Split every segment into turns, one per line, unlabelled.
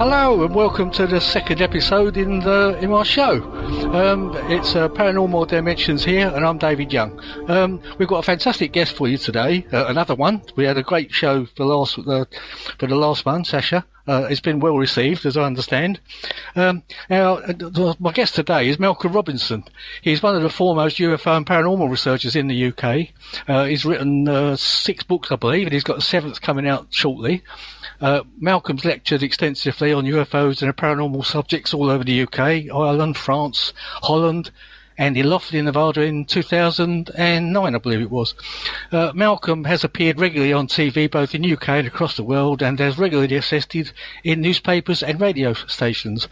Hello and welcome to the second episode in our show. It's Paranormal Dimensions here, and I'm David Young. We've got a fantastic guest for you today. Another one. We had a great show for the last one, Sasha. It's been well received, as I understand. Now, my guest today is Malcolm Robinson. He's one of the foremost UFO and paranormal researchers in the UK. He's written 6 books, I believe, and he's got the 7th coming out shortly. Malcolm's lectured extensively on UFOs and paranormal subjects all over the UK, Ireland, France, Holland, and in Laughlin, Nevada in 2009, I believe it was. Malcolm has appeared regularly on TV, both in UK and across the world, and has regularly assisted in newspapers and radio stations.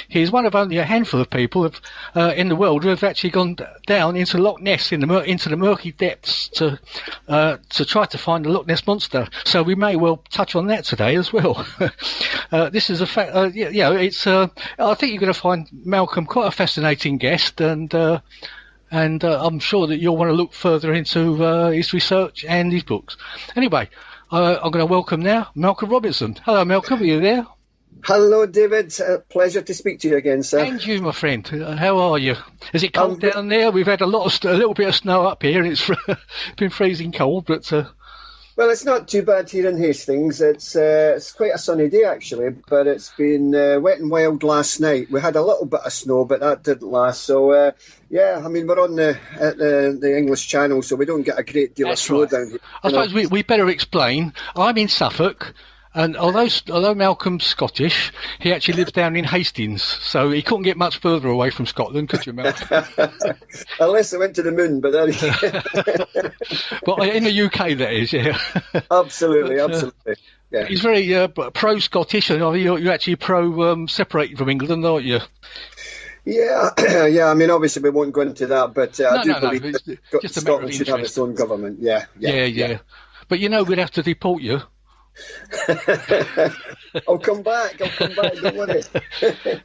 He is one of only a handful of people in the world who have actually gone down into Loch Ness, into the murky depths to try to find the Loch Ness monster. So we may well touch on that today as well. This is a fact. I think you're going to find Malcolm quite a fascinating guest, and I'm sure that you'll want to look further into his research and his books. Anyway, I'm going to welcome now Malcolm Robinson. Hello, Malcolm. Are you there?
Hello, David. Pleasure to speak to you again, sir.
And you, my friend. How are you? Is it cold down there? We've had a little bit of snow up here, and it's been freezing cold. But
well, it's not too bad here in Hastings. It's quite a sunny day actually, but it's been wet and wild last night. We had a little bit of snow, but that didn't last. So yeah, I mean, we're on the English Channel, so we don't get a great deal of snow down here.
I suppose we better explain. I'm in Suffolk. And although Malcolm's Scottish, he actually lives down in Hastings, so he couldn't get much further away from Scotland, could you, Malcolm?
Unless I went to the moon, but then...
But in the UK, that is, yeah.
Absolutely. Yeah.
He's very pro-Scottish, and you're actually pro-separated from England, aren't you?
Yeah, yeah. I mean, obviously we won't go into that, but I do believe that Scotland should have its own government. Yeah.
But we'd have to deport you.
I'll come back, don't worry.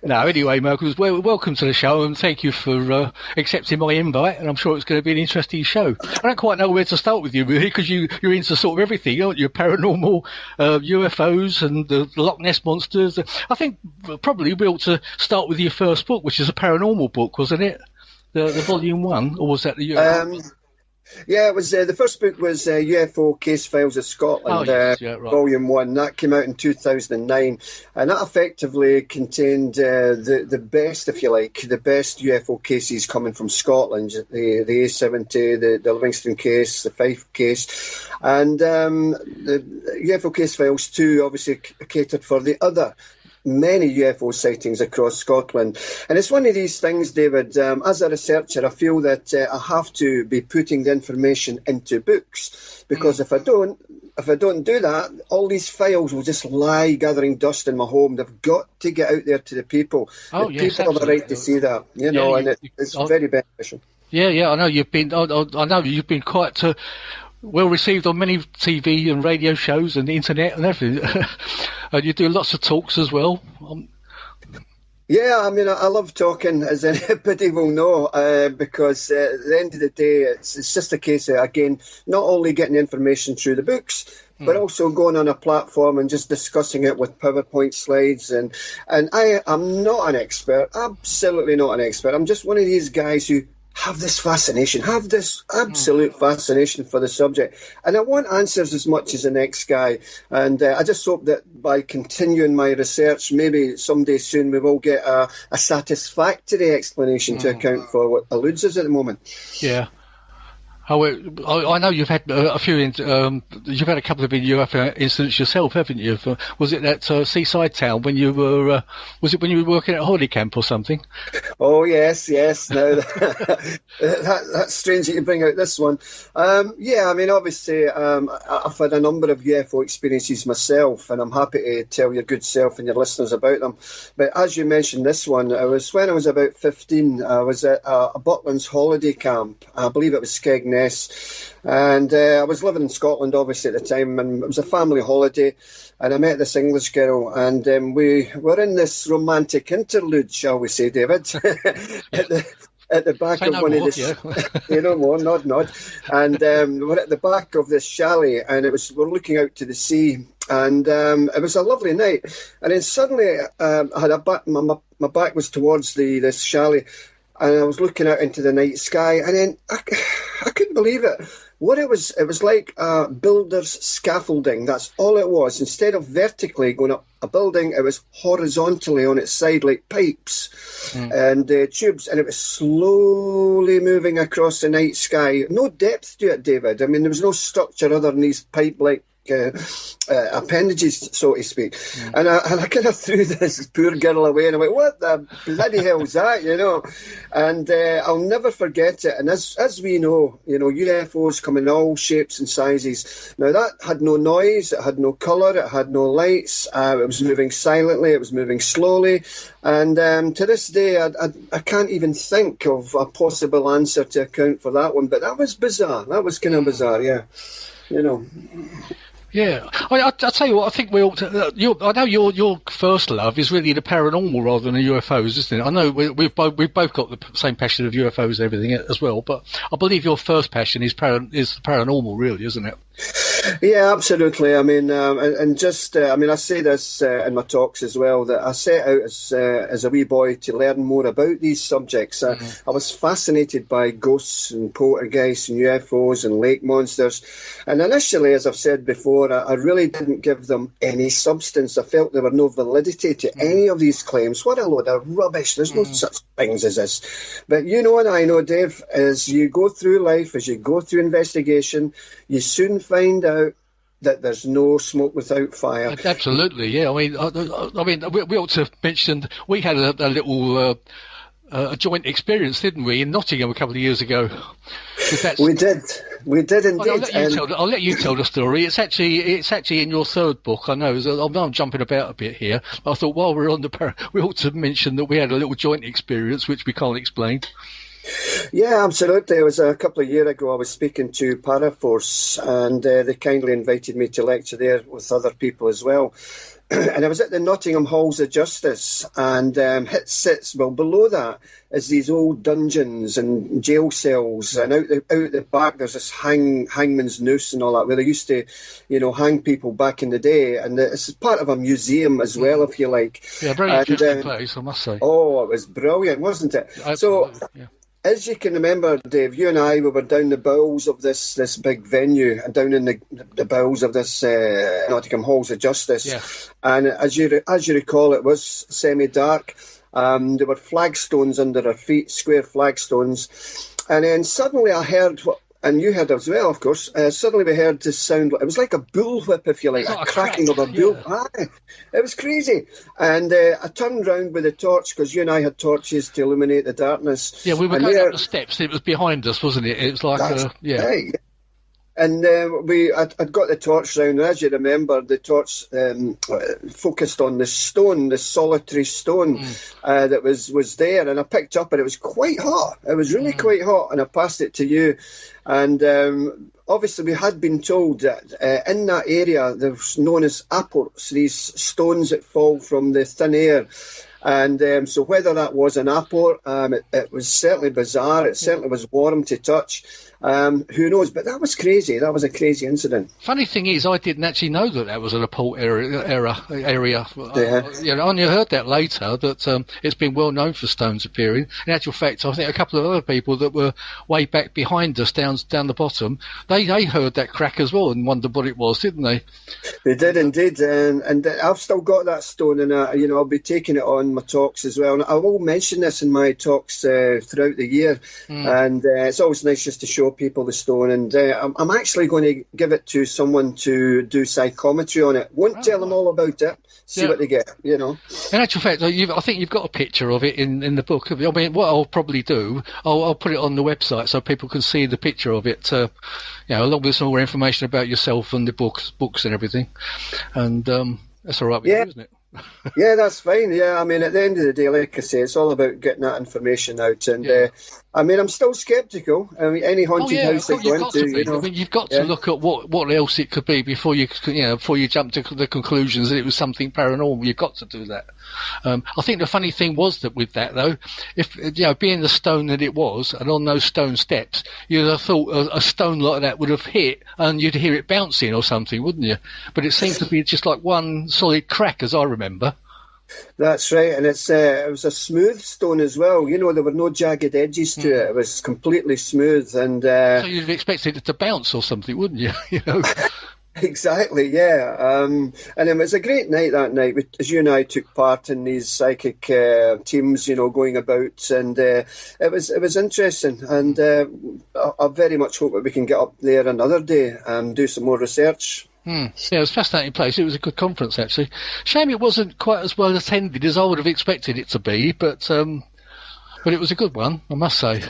No, anyway, Malcolm, welcome to the show, and thank you for accepting my invite, and I'm sure it's going to be an interesting show. I don't quite know where to start with you, really, because you're into sort of everything, aren't you? Paranormal, UFOs, and the Loch Ness monsters. I think probably we ought to start with your first book, which is a paranormal book, wasn't it? The volume 1, or was that the UFO?
Yeah, it was the first book was UFO Case Files of Scotland, Volume 1. That came out in 2009, and that effectively contained the best, if you like, the best UFO cases coming from Scotland, the A70, the Livingston case, the Fife case, and the UFO Case Files 2 obviously catered for the other many UFO sightings across Scotland. And it's one of these things, David, as a researcher, I feel that I have to be putting the information into books, because if I don't do that, all these files will just lie gathering dust in my home. They've got to get out there to the people.
Oh,
the
yes,
people have the right to see that, and it's very beneficial.
Yeah, I know you've been. I know you've been quite well received on many TV and radio shows and the internet and everything. And you do lots of talks as well.
Yeah, I mean, I love talking, as anybody will know, because at the end of the day, it's just a case of, again, not only getting information through the books, but also going on a platform and just discussing it with PowerPoint slides. And I am not an expert, absolutely not an expert. I'm just one of these guys who have this absolute fascination for the subject, and I want answers as much as the next guy, and I just hope that by continuing my research, maybe someday soon we will get a satisfactory explanation to account for what eludes us at the moment.
Yeah. I know you've had a few. You've had a couple of UFO incidents yourself, haven't you? Was it that seaside town when you were? Was it when you were working at a holiday camp or something?
Oh yes. Now that's strange that you bring out this one. Yeah, I mean, obviously, I've had a number of UFO experiences myself, and I'm happy to tell your good self and your listeners about them. But as you mentioned, this one, it was when I was about 15. I was at a Butlins holiday camp. I believe it was Skegness. And I was living in Scotland, obviously, at the time, and it was a family holiday, and I met this English girl, and we were in this romantic interlude, shall we say, David, at the back of one of the... nod. And we're at the back of this chalet, and we're looking out to the sea, and it was a lovely night. And then suddenly, I had my back was towards this chalet, and I was looking out into the night sky, and then I couldn't believe it. What it was like a builder's scaffolding. That's all it was. Instead of vertically going up a building, it was horizontally on its side like pipes and tubes, and it was slowly moving across the night sky. No depth to it, David. I mean, there was no structure other than these pipe-like appendages, so to speak. And I kind of threw this poor girl away, and I went, what the bloody hell is that, And I'll never forget it. And as we know, UFOs come in all shapes and sizes. Now, that had no noise, it had no colour, it had no lights, it was moving silently, it was moving slowly. And to this day, I can't even think of a possible answer to account for that one. But that was bizarre. That was kind of bizarre, yeah.
Yeah, I'll tell you what. I think we ought to. I know your first love is really the paranormal rather than the UFOs, isn't it? I know we've both got the same passion of UFOs and everything as well, but I believe your first passion is the paranormal, really, isn't it?
Yeah, absolutely. I mean, I say this in my talks as well, that I set out as a wee boy to learn more about these subjects. I was fascinated by ghosts and poltergeists and UFOs and lake monsters. And initially, as I've said before, I really didn't give them any substance. I felt there were no validity to any of these claims. What a load of rubbish. There's no such things as this. But and I know, Dave, as you go through life, as you go through investigation, you soon find out that there's no smoke without fire.
Absolutely, yeah. I mean, we ought to mention we had a little a joint experience, didn't we, in Nottingham a couple of years ago?
We did indeed.
I'll let you tell the story. It's actually in your third book. I know. I'm jumping about a bit here. I thought while we're on we ought to mention that we had a little joint experience which we can't explain.
Yeah, absolutely. It was a couple of years ago. I was speaking to Paraforce, and they kindly invited me to lecture there with other people as well. And I was at the Nottingham Halls of Justice, and below that is these old dungeons and jail cells, and out the back there's this hangman's noose and all that, where they used to, hang people back in the day, and it's part of a museum as well, if you like.
Yeah, very interesting place, I must say.
Oh, it was brilliant, wasn't it?
Absolutely, yeah.
As you can remember, Dave, you and I, we were down the bowels of this big venue, and down in the bowels of this Nottingham Halls of Justice. Yeah. And as you recall, it was semi-dark. There were flagstones under our feet, square flagstones. And then suddenly I heard and you heard as well, of course. Suddenly we heard this sound. It was like a bullwhip, if you like, a cracking of a bull. Yeah. Aye, it was crazy. And I turned round with a torch, because you and I had torches to illuminate the darkness.
Yeah, we were going up the steps. It was behind us, wasn't it? It was like yeah.
Right. And I'd got the torch round, and as you remember, the torch focused on the stone, the solitary stone that was there, and I picked up, and it was quite hot. It was really quite hot, and I passed it to you. And obviously we had been told that in that area there's known as apports, these stones that fall from the thin air. And so whether that was an apport, it was certainly bizarre. It certainly was warm to touch. Who knows? But that was crazy. That was a crazy incident.
Funny thing is, I didn't actually know that was an apport area. Yeah. I only heard that later, that it's been well known for stones appearing. In actual fact, I think a couple of other people that were way back behind us down the bottom, they heard that crack as well and wondered what it was, didn't they?
They did indeed. And I've still got that stone, and I'll be taking it on my talks as well. And I will mention this in my talks throughout the year. And it's always nice just to show people the stone, and I'm actually going to give it to someone to do psychometry on it. Won't tell them all about it. See what they get, In
actual fact, I think you've got a picture of it in the book. I mean, what I'll probably do, I'll put it on the website so people can see the picture of it. Along with some more information about yourself and the books and everything. And that's all right with you, isn't it?
Yeah, that's fine. Yeah, I mean, at the end of the day, like I say, it's all about getting that information out. And I mean, I'm still sceptical. I mean, any haunted house I go into, you know.
I mean, you've got to look at what else it could be before you jump to the conclusions that it was something paranormal. You've got to do that. I think the funny thing was that with that though, if being the stone that it was, and on those stone steps, you'd have thought a stone like that would have hit, and you'd hear it bouncing or something, wouldn't you? But it seemed to be just like one solid crack, as I remember.
That's right, and it was a smooth stone as well. You know, there were no jagged edges to it. It was completely smooth, and
so you'd have expected it to bounce or something, wouldn't you? You know.
Exactly, yeah. And it was a great night that night. As you and I took part in these psychic teams, you know, going about, and it was interesting. And I very much hope that we can get up there another day and do some more research.
Yeah, it was a fascinating place. It was a good conference, actually. Shame it wasn't quite as well attended as I would have expected it to be, but it was a good one, I must say.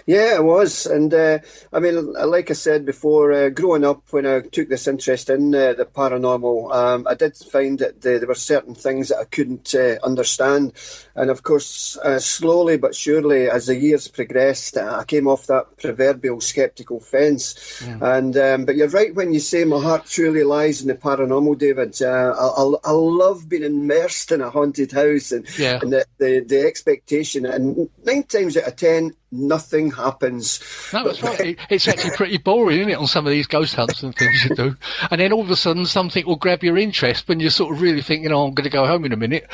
Yeah, it was. And I mean, like I said before, growing up, when I took this interest in the paranormal, I did find that there were certain things that I couldn't understand. And of course, slowly but surely, as the years progressed, I came off that proverbial sceptical fence. And but you're right when you say my heart truly lies in the paranormal, David. I love being immersed in a haunted house and the expectation. And 9 times out of 10, nothing happens.
No, that's right. It's actually pretty boring, isn't it, on some of these ghost hunts and things you do. And then all of a sudden something will grab your interest when you sort of really think, I'm going to go home in a minute.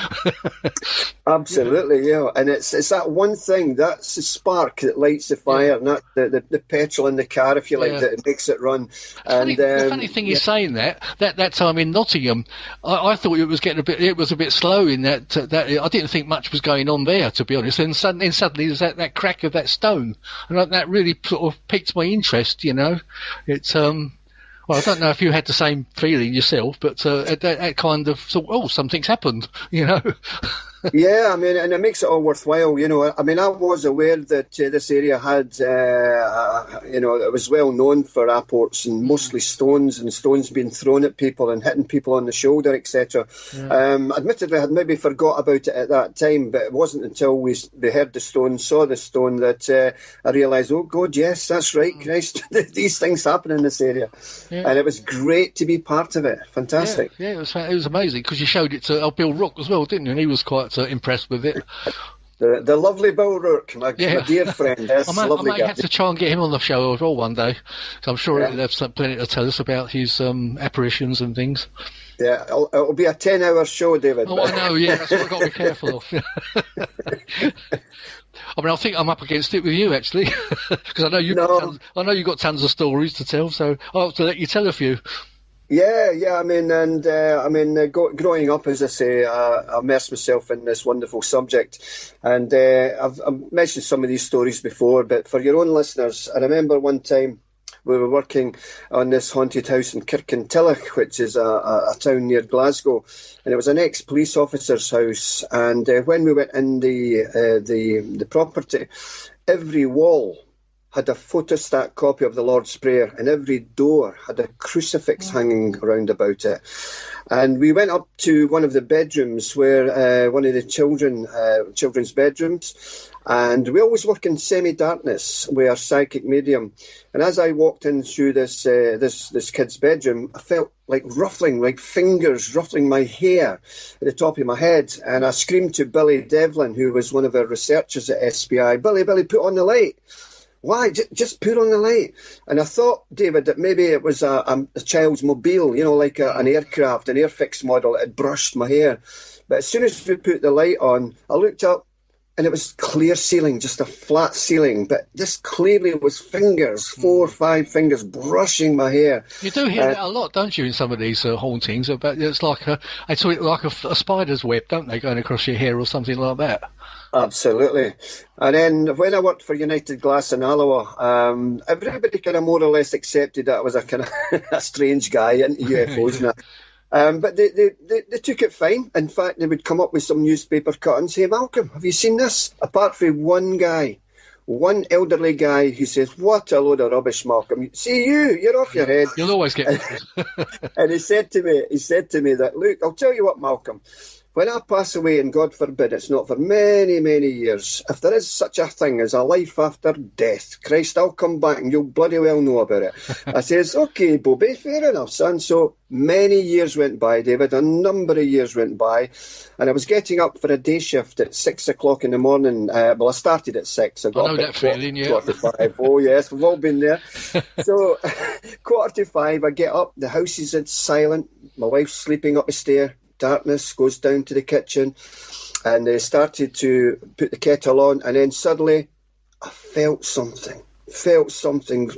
Absolutely, yeah. And it's that one thing, that's the spark that lights the fire, and that the petrol in the car, if you like, that makes it run. And
the funny thing is saying that time in Nottingham, I thought it was a bit slow in that I didn't think much was going on there, to be honest. And suddenly there's that crack of that stone, and that really sort of piqued my interest. You know, it's well, I don't know if you had the same feeling yourself, but that kind of thought, something's happened. You know.
Yeah, I mean, and it makes it all worthwhile, you know. I mean, I was aware that this area had, it was well known for apports and mostly stones being thrown at people and hitting people on the shoulder, etc. Admittedly, I had maybe forgot about it at that time, but it wasn't until we heard the stone, saw the stone, that I realised, oh, God, yes, that's right, Christ, these things happen in this area. Yeah. And it was great to be part of it. Fantastic.
Yeah, it was amazing, because you showed it to Bill Rook as well, didn't you? And he was quite impressed with it.
The lovely Bill Rourke, my dear friend. Yes,
I might have to try and get him on the show as well one day. So I'm sure he'll have plenty to tell us about his apparitions and things.
Yeah, it'll be a 10-hour show, David.
Oh, I know, yeah, that's what I've got to be careful of. I mean, I think I'm up against it with you, actually, because I know you've got tons of stories to tell, so I'll have to let you tell a few.
Yeah. I mean, growing up, as I say, I immersed myself in this wonderful subject, and I've mentioned some of these stories before. But for your own listeners, I remember one time we were working on this haunted house in Kirkintilloch, which is a town near Glasgow, and it was an ex-police officer's house. And when we went in the property, every wall had a photostat copy of the Lord's Prayer, and every door had a crucifix hanging around about it. And we went up to one of the bedrooms, where one of the children's bedrooms, and we always work in semi-darkness. We are psychic medium. And as I walked in through this kid's bedroom, I felt like fingers ruffling my hair at the top of my head. And I screamed to Billy Devlin, who was one of our researchers at SPI, Billy, put on the light. Why? Just put on the light. And I thought, David, that maybe it was a child's mobile, like an aircraft, an Airfix model that had brushed my hair. But as soon as we put the light on, I looked up, and it was clear ceiling, just a flat ceiling. But this clearly was fingers, 4 or 5 fingers brushing my hair.
You do hear that a lot, don't you, in some of these hauntings? About it's like I saw it like a spider's web, don't they, going across your hair or something like that?
Absolutely. And then when I worked for United Glass in Alloa, everybody kind of more or less accepted that I was a kind of a strange guy into UFOs and that. But they took it fine. In fact, they would come up with some newspaper cuttings. Hey, Malcolm, have you seen this? Apart from one elderly guy who says, what a load of rubbish, Malcolm. See, you're off your head.
You'll always get it.
And he said to me that, look, I'll tell you what, Malcolm. when I pass away, and God forbid it's not for many, many years, if there is such a thing as a life after death, Christ, I'll come back and you'll bloody well know about it. I says, okay, Bobby, fair enough, son. So many years went by, David, a number of years went by, and I was getting up for a day shift at 6 o'clock in the morning. Well, I started at 6. I got
I know that feeling, yeah.
4:45. Oh, yes, we've all been there. So 4:45, I get up, the house is silent, my wife's sleeping up the stair. Darkness, goes down to the kitchen, and they started to put the kettle on, and then suddenly I felt something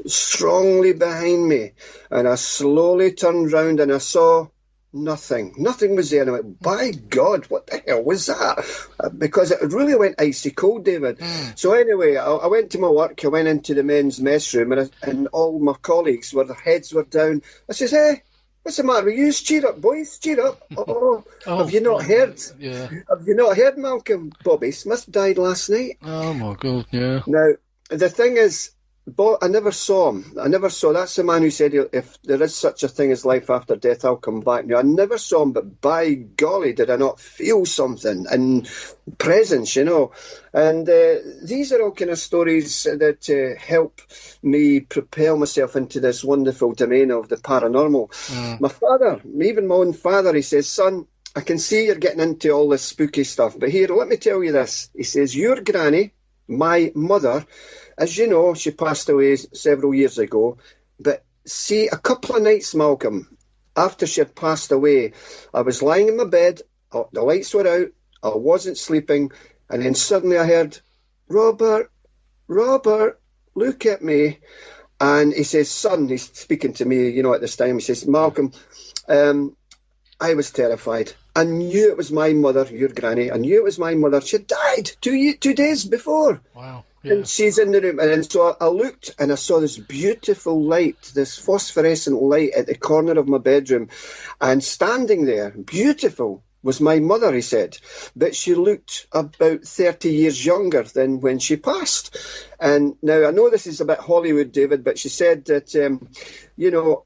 strongly behind me, and I slowly turned round and I saw nothing was there, and I went, by God, what the hell was that? Because it really went icy cold, David. So anyway, I went to my work, I went into the men's mess room, and all my colleagues, their heads were down. I says, hey, what's the matter with you? Cheer up, boys, cheer up. Have you not heard?
Yeah.
Have you not heard Malcolm? Bobby Smith died last night.
Oh, my God, yeah.
Now, the thing is, I never saw him. That's the man who said, if there is such a thing as life after death, I'll come back. Now, I never saw him, but by golly, did I not feel something and presence, you know. And these are all kind of stories that help me propel myself into this wonderful domain of the paranormal. My father, even my own father, he says, son, I can see you're getting into all this spooky stuff, but here, let me tell you this. He says, your granny, my mother, as you know, she passed away several years ago. But see, a couple of nights, Malcolm, after she had passed away, I was lying in my bed, the lights were out, I wasn't sleeping, and then suddenly I heard, Robert, look at me. And he says, son, he's speaking to me, you know, at this time, he says, Malcolm, I was terrified. I knew it was my mother, your granny. I knew it was my mother. She died 2 days before.
Wow. Yeah.
And she's in the room. And then so I looked and I saw this beautiful light, this phosphorescent light at the corner of my bedroom. And standing there, beautiful, was my mother, he said. But she looked about 30 years younger than when she passed. And now I know this is a bit Hollywood, David, but she said that, you know,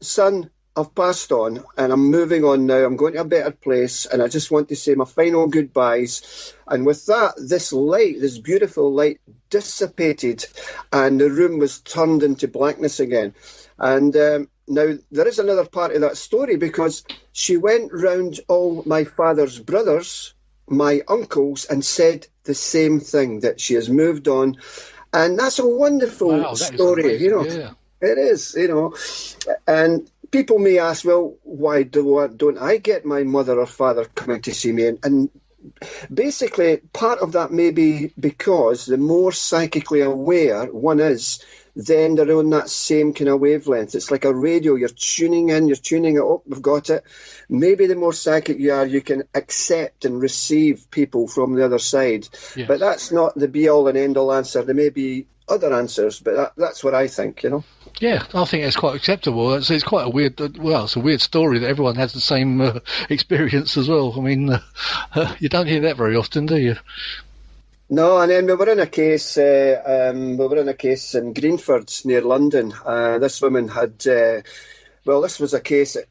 son, I've passed on and I'm moving on now. I'm going to a better place and I just want to say my final goodbyes. And with that, this light, this beautiful light dissipated and the room was turned into blackness again. And now there is another part of that story because she went round all my father's brothers, my uncles, and said the same thing, that she has moved on. And that's a wonderful story, you know. Yeah. It is, you know. And people may ask, well, why don't I get my mother or father coming to see me? And basically, part of that may be because the more psychically aware one is, then they're on that same kind of wavelength. It's like a radio. You're tuning in, you're tuning it up, we've got it. Maybe the more psychic you are, you can accept and receive people from the other side. Yes. But that's not the be-all and end-all answer. There may be other answers, but that's what I think, you know.
Yeah, I think it's quite acceptable. It's quite a weird, it's a weird story that everyone has the same experience as well. I mean, you don't hear that very often, do you?
No, and then we were in a case in Greenford near London. This woman had, this was a case that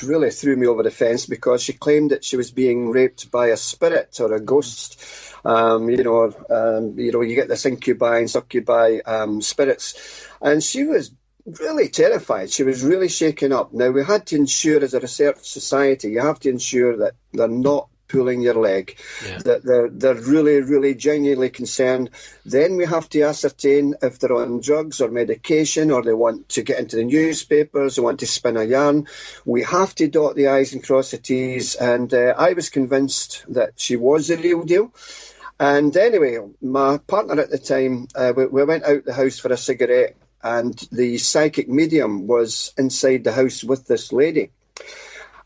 really threw me over the fence because she claimed that she was being raped by a spirit or a ghost. You get this incubi and succubi spirits. And she was really terrified. She was really shaken up. Now, we had to ensure as a research society, you have to ensure that they're not pulling your leg, that they're really, really genuinely concerned. Then we have to ascertain if they're on drugs or medication or they want to get into the newspapers, they want to spin a yarn. We have to dot the I's and cross the T's. And I was convinced that she was the real deal. And anyway, my partner at the time, we went out the house for a cigarette and the psychic medium was inside the house with this lady.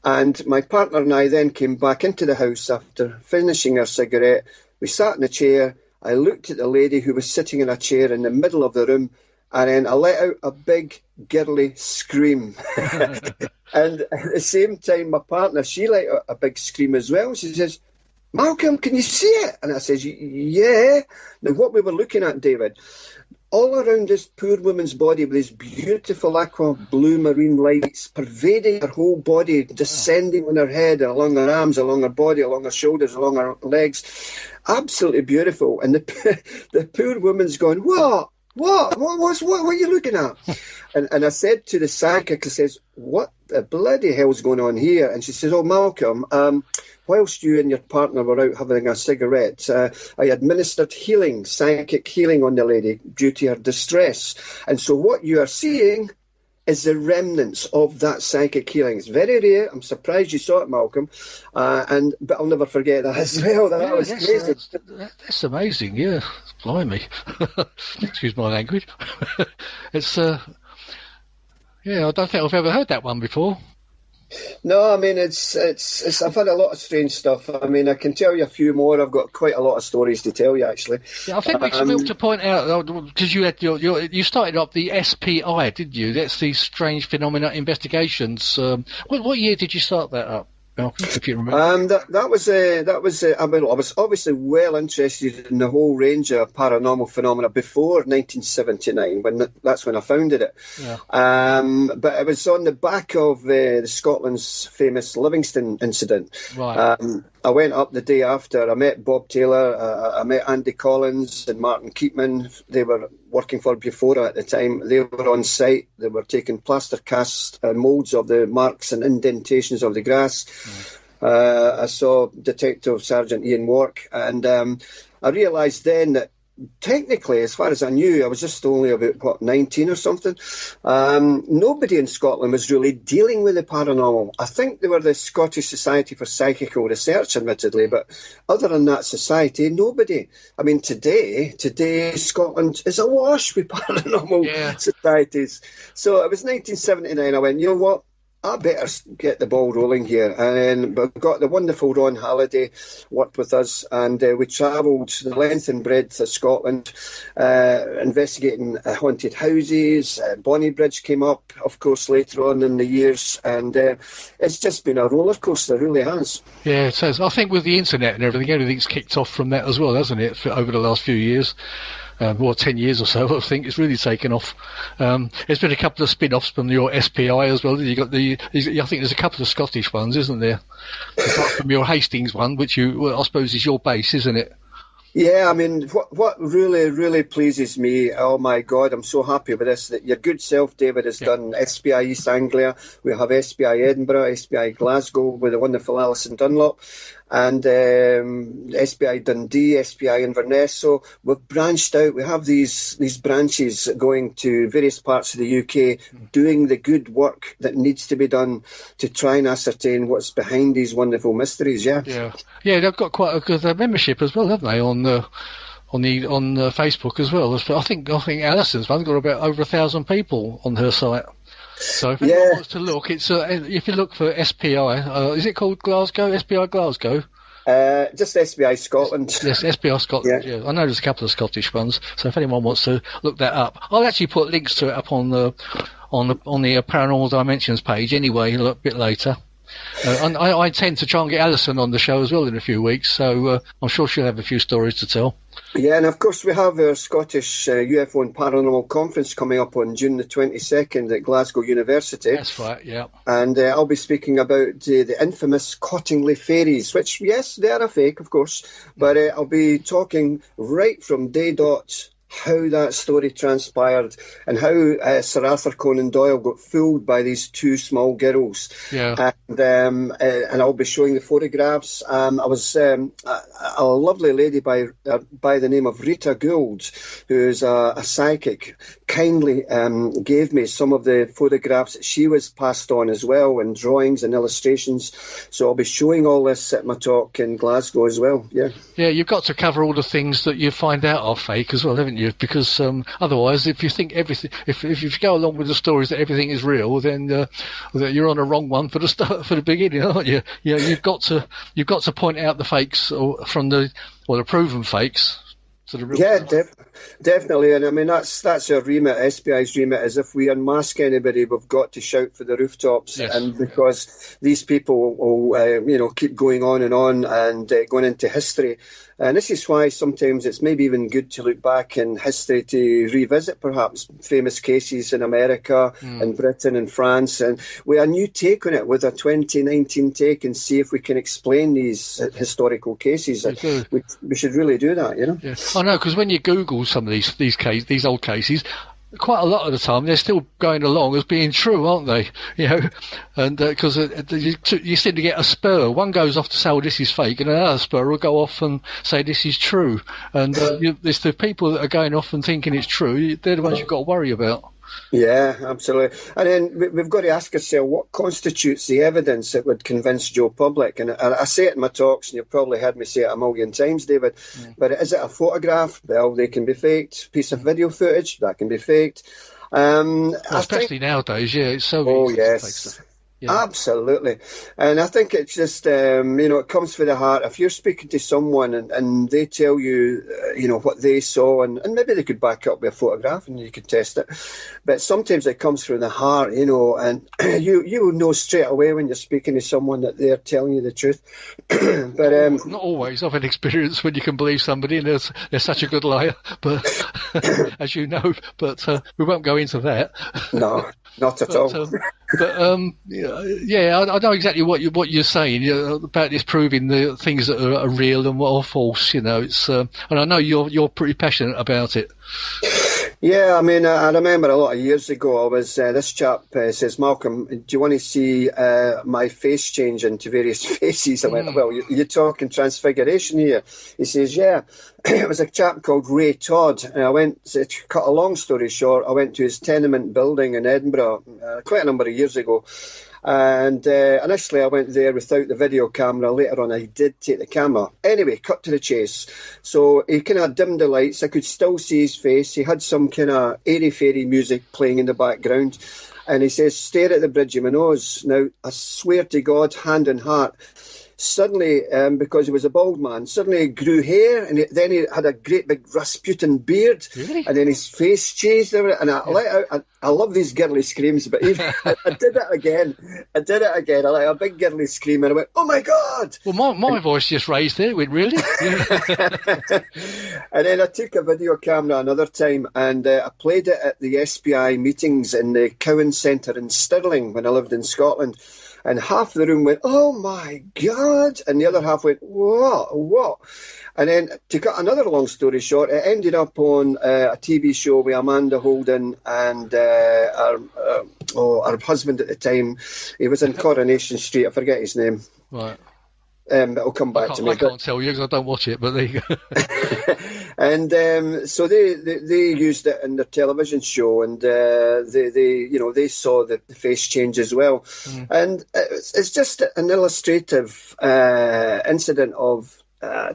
And my partner and I then came back into the house after finishing our cigarette. We sat in a chair. I looked at the lady who was sitting in a chair in the middle of the room, and then I let out a big, girly scream. And at the same time, my partner, she let out a big scream as well. She says, Malcolm, can you see it? And I says, yeah. Now, what we were looking at, David, all around this poor woman's body with these beautiful aqua blue marine lights pervading her whole body, descending on her head, along her arms, along her body, along her shoulders, along her legs. Absolutely beautiful. And the poor woman's going, what are you looking at? And I said to the psychic, I says, what the bloody hell's going on here? And she says, oh, Malcolm, whilst you and your partner were out having a cigarette, I administered psychic healing on the lady due to her distress. And so what you are seeing is the remnants of that psychic healing. It's very rare. I'm surprised you saw it, Malcolm. But I'll never forget that as well. That was crazy.
That's amazing, yeah. Blimey. Excuse my language. It's, I don't think I've ever heard that one before.
No, I mean, it's. I've had a lot of strange stuff. I mean, I can tell you a few more. I've got quite a lot of stories to tell you, actually. Yeah,
I think we should be able to point out, because you had you started up the SPI, didn't you? That's the Strange Phenomena Investigations. What year did you start that up? If you remember.
That was. I mean, I was obviously well interested in the whole range of paranormal phenomena before 1979, that's when I founded it. Yeah. But it was on the back of the Scotland's famous Livingston incident.
Right.
I went up the day after. I met Bob Taylor. I met Andy Collins and Martin Keatman. They were working for Bufora at the time. They were on site. They were taking plaster cast moulds of the marks and indentations of the grass. I saw Detective Sergeant Ian Wark, and I realised then that technically, as far as I knew, I was just only about 19 or something. Nobody in Scotland was really dealing with the paranormal. I think they were the Scottish Society for Psychical Research, admittedly, but other than that society, nobody. I mean, today Scotland is awash with paranormal societies. So it was 1979. I went, you know what? I better get the ball rolling here. And then we got the wonderful Ron Halliday worked with us, and we travelled the length and breadth of Scotland, investigating haunted houses. Bonnie Bridge came up, of course, later on in the years, and it's just been a roller coaster, it really has.
Yeah, it says. I think with the internet and everything's kicked off from that as well, hasn't it, over the last few years? 10 years or so, I think it's really taken off. There's been a couple of spin-offs from your SPI as well. I think there's a couple of Scottish ones, isn't there? Apart from your Hastings one, which I suppose is your base, isn't it?
Yeah, I mean, what really, really pleases me, oh my God, I'm so happy with this, that your good self, David, has done SPI East Anglia. We have SPI Edinburgh, SPI Glasgow with the wonderful Alison Dunlop, and SPI Dundee, SPI Inverness. So we've branched out. We have these branches going to various parts of the UK, doing the good work that needs to be done to try and ascertain what's behind these wonderful mysteries. Yeah,
they've got quite a good membership as well, haven't they? On Facebook as well. I think Alison's one got about over 1,000 people on her site. So if anyone wants to look, it's if you look for SPI, is it called Glasgow? SPI Glasgow?
Just SPI Scotland.
Yes, SPI Scotland. Yeah. I know there's a couple of Scottish ones. So if anyone wants to look that up, I'll actually put links to it up on the Paranormal Dimensions page anyway a bit later. I tend to try and get Alison on the show as well in a few weeks, so I'm sure she'll have a few stories to tell.
Yeah, and of course we have our Scottish UFO and Paranormal Conference coming up on June the 22nd at Glasgow University.
That's right, yeah.
And I'll be speaking about the infamous Cottingley fairies, which, yes, they are a fake, of course, but I'll be talking right from day dot how that story transpired and how Sir Arthur Conan Doyle got fooled by these two small girls.
Yeah.
And I'll be showing the photographs. I was a lovely lady by the name of Rita Gould, who is a psychic, kindly gave me some of the photographs that she was passed on as well, and drawings and illustrations. So I'll be showing all this at my talk in Glasgow as well. Yeah. Yeah,
you've got to cover all the things that you find out are fake as well, haven't you? Because otherwise, if you think everything, if you go along with the stories that everything is real, then you're on a wrong one for the beginning, aren't you? Yeah, you've got to point out the fakes from the proven fakes to the real
stuff. Definitely. And I mean, that's our remit, SBI's remit, is if we unmask anybody, we've got to shout for the rooftops.
Yes.
And because these people will, keep going on and going into history. And this is why sometimes it's maybe even good to look back in history to revisit perhaps famous cases in America and Britain and France, and with a new take on it, with a 2019 take, and see if we can explain these historical cases. We should really do that,
Yeah. I know, because when you Google some of these old cases, quite a lot of the time they're still going along as being true, aren't they? And because you seem to get a spur. One goes off to say, "Oh, this is fake," and another spur will go off and say this is true. And it's the people that are going off and thinking it's true. They're the ones you've got to worry about.
Yeah, absolutely. And then we've got to ask ourselves, what constitutes the evidence that would convince Joe Public? And I say it in my talks, and you've probably heard me say it a million times, David, but is it a photograph? Well, they can be faked. Piece of video footage, that can be faked.
Especially nowadays, it's so easy to fake stuff. Yeah.
Absolutely. And I think it's just, it comes from the heart. If you're speaking to someone and they tell you, what they saw, and maybe they could back up with a photograph and you could test it, but sometimes it comes from the heart, and you know straight away when you're speaking to someone that they're telling you the truth. But
not always. I've had experience when you can believe somebody and they're such a good liar, but as you know, but we won't go into that.
No, not at all.
I know exactly what you're saying about this proving the things that are real and what are false. It's and I know you're pretty passionate about it.
Yeah, I mean, I remember a lot of years ago, I was this chap says, "Malcolm, do you want to see my face change into various faces?" I went, "Well, you're talking transfiguration here." He says, "Yeah." It was a chap called Ray Todd, and I went, to cut a long story short, I went to his tenement building in Edinburgh quite a number of years ago. And initially I went there without the video camera. Later on I did take the camera. Anyway, cut to the chase. So he kind of dimmed the lights. I could still see his face. He had some kind of airy-fairy music playing in the background. And he says, "Stare at the bridge of my nose." Now, I swear to God, hand on heart, suddenly, because he was a bald man, suddenly he grew hair, and then he had a great big Rasputin beard.
Really?
And then his face changed, and I let out. I love these girly screams, but even, I did it again. I let a big girly scream, and I went, "Oh my God!"
Well, my voice just raised there. Went, really?
And then I took a video camera another time, and I played it at the SBI meetings in the Cowan Centre in Stirling when I lived in Scotland. And half the room went, "Oh my God!" and the other half went, "What?" And then, to cut another long story short, it ended up on a TV show with Amanda Holden and our husband at the time. He was in Coronation Street. I forget his name.
Right.
It'll come back to me.
I can't tell you because I don't watch it, but there you go.
And so they used it in their television show, and they saw the face change as well. And it's just an illustrative incident of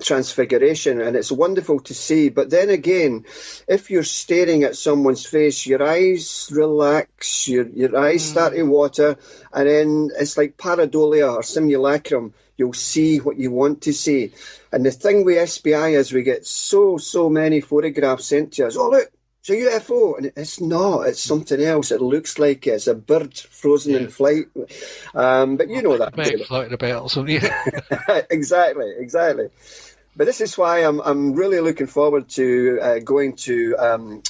transfiguration, and it's wonderful to see. But then again, if you're staring at someone's face, your eyes relax, your eyes start to water, and then it's like pareidolia or simulacrum. You'll see what you want to see. And the thing with SBI is we get so many photographs sent to us. "Oh, look, it's a UFO." And it's not. It's something else. It looks like it's a bird frozen in flight. But you know that.
Maybe floating about or something.
Exactly. But this is why I'm really looking forward to going to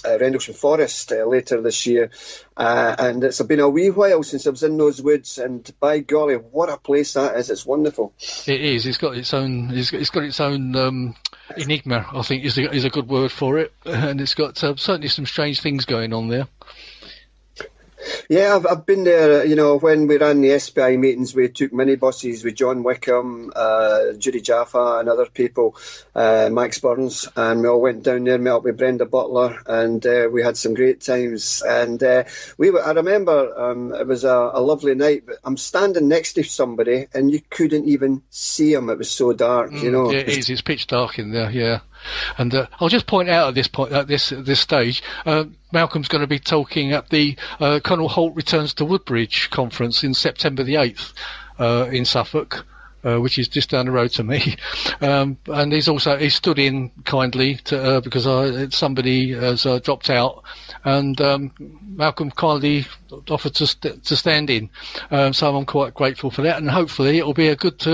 Rendlesham Forest later this year. And it's been a wee while since I was in those woods, and by golly, what a place that is! It's wonderful.
It is. It's got its own. It's got its own enigma. I think is a good word for it, and it's got certainly some strange things going on there.
Yeah, I've been there. When we ran the SBI meetings, we took minibuses with John Wickham, Judy Jaffa, and other people, Max Burns, and we all went down there, met up with Brenda Butler, and we had some great times. And I remember it was a lovely night, but I'm standing next to somebody, and you couldn't even see him. It was so dark,
Yeah, it is. It's pitch dark in there. Yeah. And I'll just point out at this stage, Malcolm's going to be talking at the Colonel Holt Returns to Woodbridge conference in September the 8th in Suffolk. which is just down the road to me. And he's stood in kindly to, because somebody has dropped out, and Malcolm kindly offered to stand in. So I'm quite grateful for that, and hopefully it'll be a good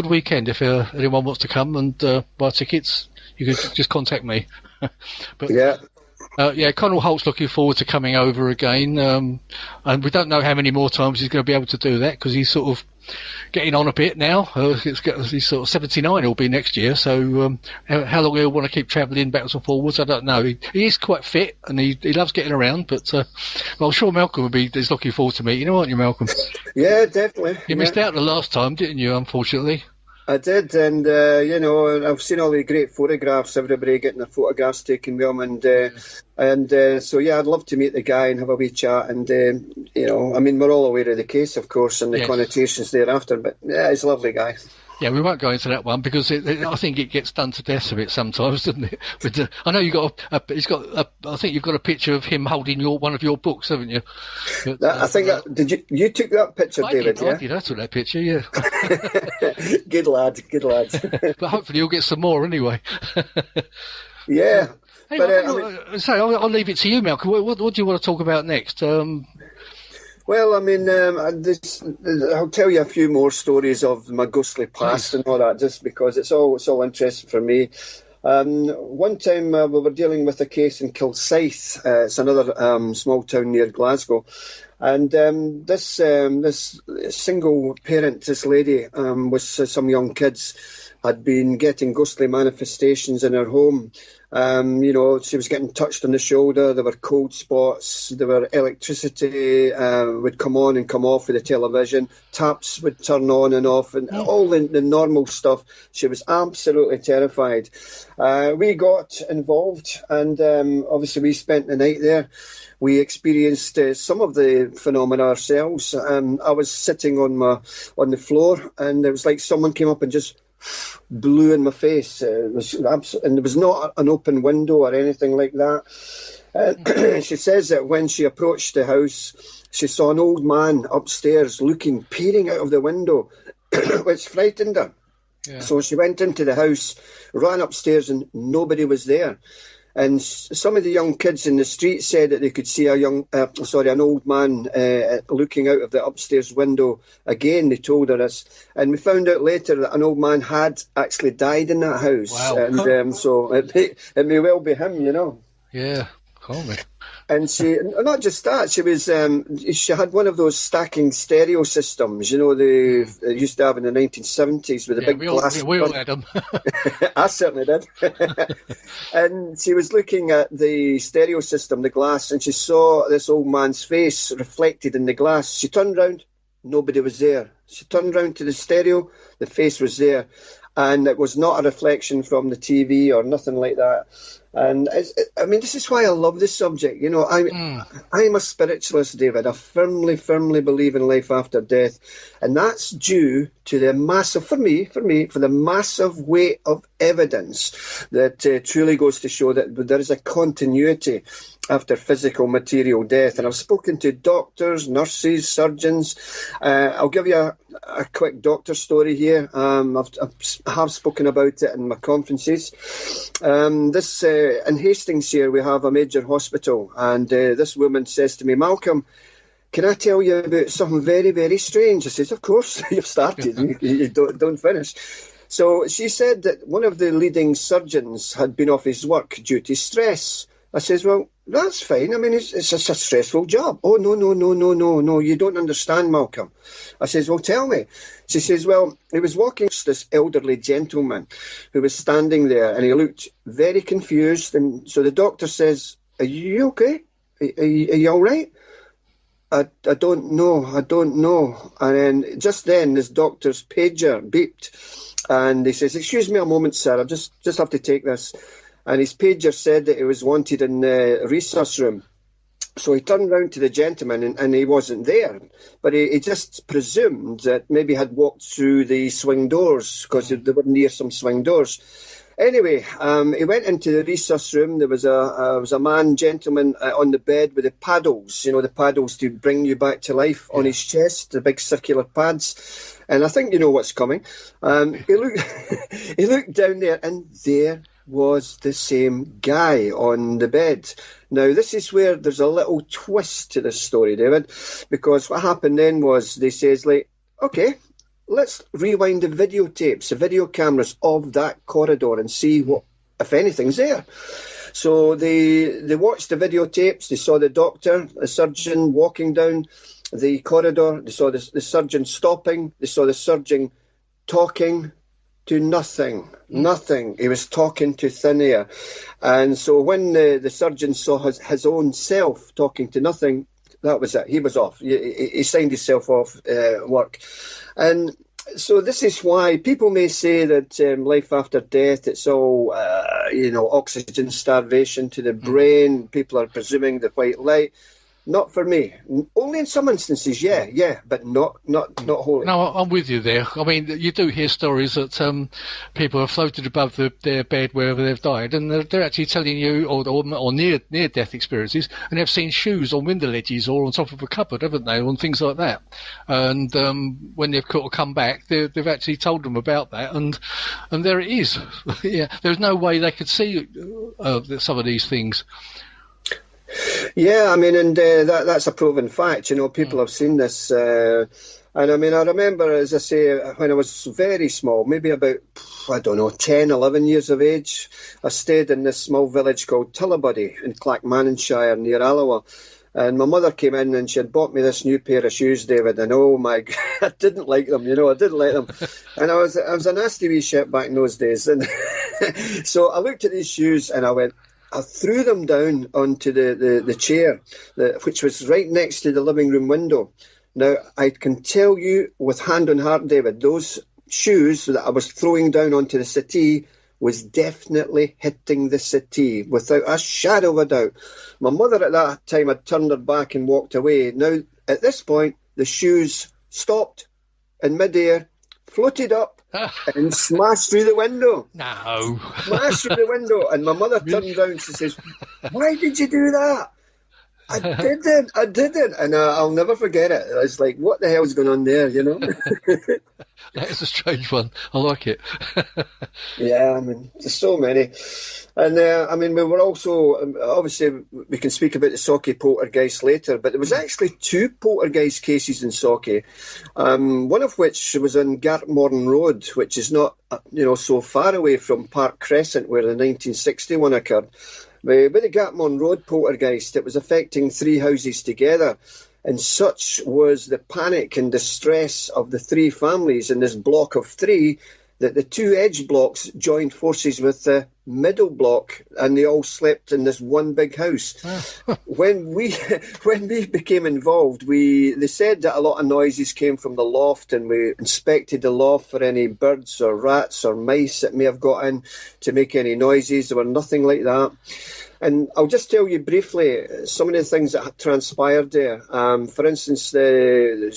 weekend. If anyone wants to come and buy tickets, you can just contact me. But
yeah.
Connell Holt's looking forward to coming over again, and we don't know how many more times he's going to be able to do that, because he's sort of getting on a bit now. He's sort of 79. He'll be next year, so how long he'll want to keep travelling backwards and forwards, I don't know. He is quite fit, and he loves getting around, but I'm sure Malcolm is looking forward to meeting him, aren't you, Malcolm?
Yeah, definitely.
You missed out the last time, didn't you, unfortunately?
I did, and I've seen all the great photographs, everybody getting their photographs taken with him, so I'd love to meet the guy and have a wee chat, and we're all aware of the case, of course, and the connotations thereafter, but yeah, he's a lovely guy. Yeah,
we won't go into that one because I think it gets done to death a bit sometimes, doesn't it? But I know I think you've got a picture of him holding one of your books, haven't you? But,
I think did you took that picture, David?
I did. I took that picture. Yeah.
Good lad.
But hopefully you'll get some more anyway.
Yeah.
Hey, I'll leave it to you, Malcolm. What do you want to talk about next?
Well, I'll tell you a few more stories of my ghostly past and all that, just because it's all interesting for me. One time we were dealing with a case in Kilsyth. It's another small town near Glasgow, and this single parent, this lady with some young kids, had been getting ghostly manifestations in her home. She was getting touched on the shoulder, there were cold spots, there were electricity would come on and come off with the television, taps would turn on and off, and all the normal stuff. She was absolutely terrified. We got involved, and obviously we spent the night there. We experienced some of the phenomena ourselves. I was sitting on the floor, and it was like someone came up and just blew in my face. And there was not an open window or anything like that. She says that when she approached the house, she saw an old man upstairs peering out of the window, which frightened her. Yeah. So she went into the house, ran upstairs, and nobody was there. And some of the young kids in the street said that they could see an old man looking out of the upstairs window. Again, they told her this. And we found out later that an old man had actually died in that house. Wow. And so it may well be him,
Yeah, call me.
And she, not just that, she had one of those stacking stereo systems, they used to have in the 1970s with the big glass.
We all had them.
I certainly did. And she was looking at the stereo system, the glass, and she saw this old man's face reflected in the glass. She turned round, nobody was there. She turned round to the stereo, the face was there. And it was not a reflection from the TV or nothing like that. And this is why I love this subject. I'm a spiritualist, David. I firmly believe in life after death. And that's due to the massive, for the massive weight of evidence that truly goes to show that there is a continuity after physical material death. And I've spoken to doctors, nurses, surgeons. I'll give you a quick doctor story here. I have spoken about it in my conferences. In Hastings here, we have a major hospital, and this woman says to me, Malcolm, can I tell you about something very, very strange? I says, of course, you've started, you don't finish. So she said that one of the leading surgeons had been off his work due to stress. I says, well, that's fine. It's a stressful job. Oh, no, you don't understand, Malcolm. I says, well, tell me. She says, well, he was walking this elderly gentleman who was standing there, and he looked very confused. And so the doctor says, are you okay? Are you all right? I don't know. And then just then this doctor's pager beeped, and he says, excuse me a moment, sir, I just have to take this. And his pager said that he was wanted in the resus room. So he turned round to the gentleman, and he wasn't there. But he just presumed that maybe he had walked through the swing doors, because they were near some swing doors. Anyway, he went into the resus room. There was a gentleman on the bed with the paddles, the paddles to bring you back to life on his chest, the big circular pads. And I think you know what's coming. He looked down there, and there was the same guy on the bed. Now, this is where there's a little twist to this story, David, because what happened then was they says, like, okay, let's rewind the videotapes, the video cameras of that corridor and see what, if anything's there. So they watched the videotapes, they saw the doctor, the surgeon walking down the corridor, they saw the surgeon stopping, they saw the surgeon talking to nothing. He was talking to thin air. And so when the surgeon saw his own self talking to nothing, that was it. He was off. He signed himself off work. And so this is why people may say that life after death, it's all, oxygen starvation to the brain. People are presuming the white light. Not for me. Only in some instances, yeah, but not wholly.
No, I'm with you there. I mean, you do hear stories that people have floated above their bed wherever they've died, and they're actually telling you, or near-death experiences, and they've seen shoes on window ledges or on top of a cupboard, haven't they, and things like that. And when they've come back, they've actually told them about that, and there it is. Yeah, there's no way they could see some of these things.
Yeah, I mean, and that's a proven fact. People have seen this. And I mean, I remember, as I say, when I was very small, maybe about, 10, 11 years of age, I stayed in this small village called Tullibody in Clackmannanshire near Alloa. And my mother came in and she had bought me this new pair of shoes, David, and oh my God, I didn't like them, I didn't like them. And I was a nasty wee shit back in those days. And so I looked at these shoes and I threw them down onto the chair, which was right next to the living room window. Now, I can tell you with hand on heart, David, those shoes that I was throwing down onto the settee was definitely hitting the settee without a shadow of a doubt. My mother at that time had turned her back and walked away. Now, at this point, the shoes stopped in midair, floated up, and smashed through the window.
No.
Smashed through the window. And my mother turned round and she says, "Why did you do that?" I didn't. And I'll never forget it. I was like, what the hell's going on there,
That is a strange one. I like it.
Yeah, I mean, there's so many. And, I mean, we were also, obviously, we can speak about the Sauchie poltergeist later, but there was actually 2 poltergeist cases in Sauchie, one of which was on Gartmorn Road, which is not, so far away from Park Crescent, where the 1961 occurred. With the Gartmorn Road poltergeist, it was affecting 3 houses together. And such was the panic and distress of the 3 families in this block of 3 that the 2 edge blocks joined forces with the middle block, and they all slept in this one big house. When we became involved, they said that a lot of noises came from the loft, and we inspected the loft for any birds or rats or mice that may have got in to make any noises. There were nothing like that. And I'll just tell you briefly some of the things that had transpired there. For instance,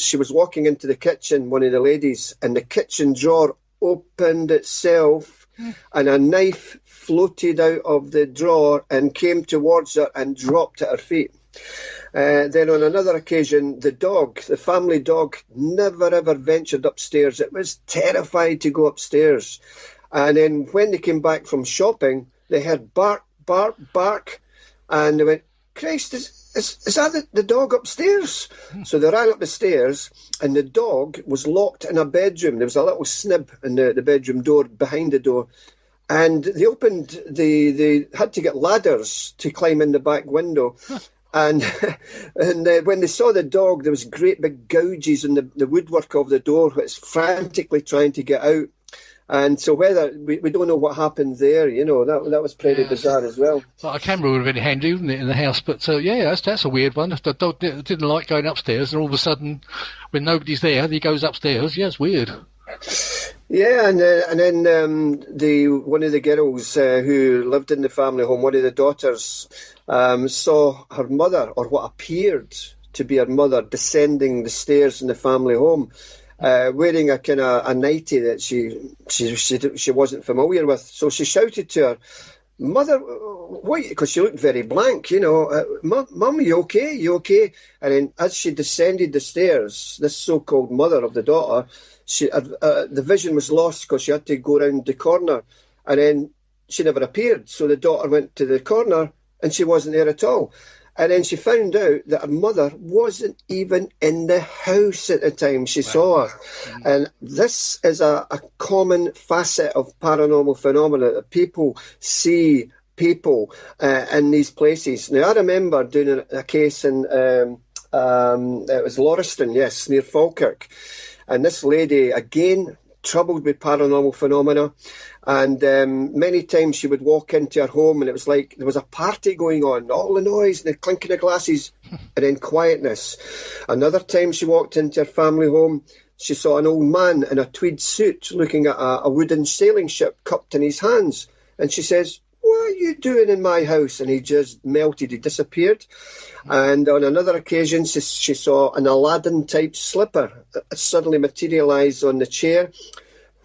she was walking into the kitchen, one of the ladies, and the kitchen drawer opened itself and a knife floated out of the drawer and came towards her and dropped at her feet. Then on another occasion, the family dog, never ever ventured upstairs. It was terrified to go upstairs. And then when they came back from shopping, they heard bark, bark, bark, and they went, "Christ, is that the dog upstairs?" So they ran up the stairs, and the dog was locked in a bedroom. There was a little snib in the bedroom door behind the door, and they had to get ladders to climb in the back window. And when they saw the dog, there was great big gouges in the woodwork of the door, which was frantically trying to get out. And so whether we don't know what happened there, that was pretty bizarre as well.
Like a camera would have been handy, wouldn't it, in the house? But that's a weird one. If the dog didn't like going upstairs, and all of a sudden, when nobody's there, he goes upstairs. Yeah, it's weird.
Yeah, and then one of the girls who lived in the family home, one of the daughters, saw her mother, or what appeared to be her mother, descending the stairs in the family home. wearing a kind of a nightie that she wasn't familiar with. So she shouted to her, "Mother, what?" Because she looked very blank, "Mum, you okay? You okay?" And then as she descended the stairs, this so-called mother of the daughter, the vision was lost because she had to go round the corner, and then she never appeared. So the daughter went to the corner and she wasn't there at all. And then she found out that her mother wasn't even in the house at the time she saw her. And this is a common facet of paranormal phenomena, that people see people in these places. Now, I remember doing a case in, it was Lauriston, yes, near Falkirk. And this lady, again, troubled with paranormal phenomena. And many times she would walk into her home and it was like there was a party going on, all the noise and the clinking of glasses, and then quietness. Another time she walked into her family home, she saw an old man in a tweed suit looking at a wooden sailing ship cupped in his hands. And she says, "What are you doing in my house?" And he just melted, he disappeared. And on another occasion, she saw an Aladdin-type slipper suddenly materialise on the chair.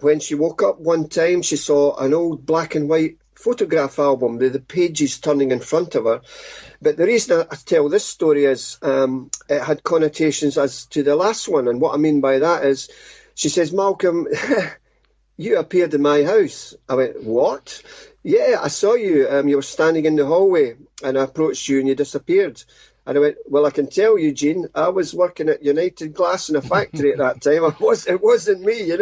When she woke up one time, she saw an old black and white photograph album with the pages turning in front of her. But the reason I tell this story is it had connotations as to the last one. And what I mean by that is, she says, "Malcolm, you appeared in my house." I went, "What?" "Yeah, I saw you. You were standing in the hallway and I approached you and you disappeared." And I went, "Well, I can tell you, Jean, I was working at United Glass in a factory at that time. It wasn't me,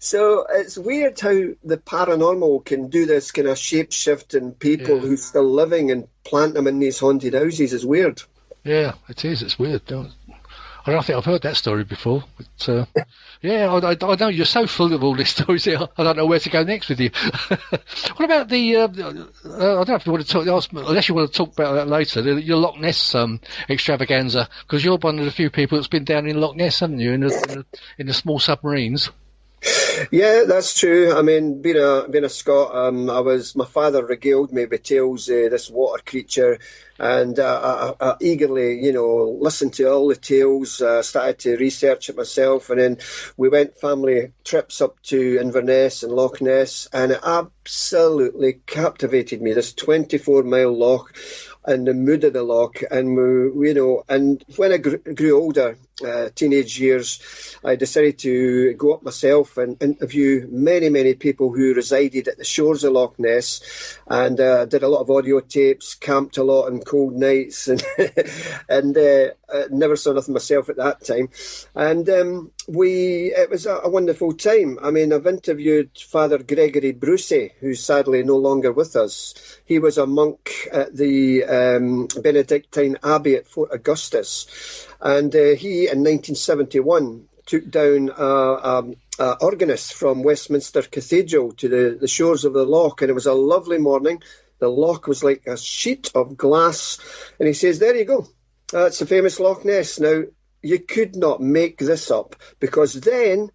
So it's weird how the paranormal can do this kind of shape-shifting people who are still living and plant them in these haunted houses. Is weird.
Yeah, it is. It's weird. I don't think I've heard that story before. But, yeah, I know you're so full of all these stories here. I don't know where to go next with you. What about the? I don't know if you want to talk, unless you want to talk about that later. Your Loch Ness extravaganza, because you're one of the few people that's been down in Loch Ness, haven't you? In the small submarines.
Yeah, that's true. I mean, being a Scot, my father regaled me with tales of this water creature, and I eagerly, listened to all the tales, started to research it myself, and then we went family trips up to Inverness and Loch Ness, and it absolutely captivated me, this 24-mile loch and the mood of the loch. And and when I grew older, teenage years, I decided to go up myself and interview many people who resided at the shores of Loch Ness, and did a lot of audio tapes, camped a lot on cold nights, and never saw nothing myself at that time. And it was a wonderful time. I mean, I've interviewed Father Gregory Brucey, who's sadly no longer with us. He was a monk at the Benedictine Abbey at Fort Augustus. And he, in 1971, took down an organist from Westminster Cathedral to the shores of the loch. And it was a lovely morning. The loch was like a sheet of glass. And he says, "There you go. That's the famous Loch Ness." Now, you could not make this up, because then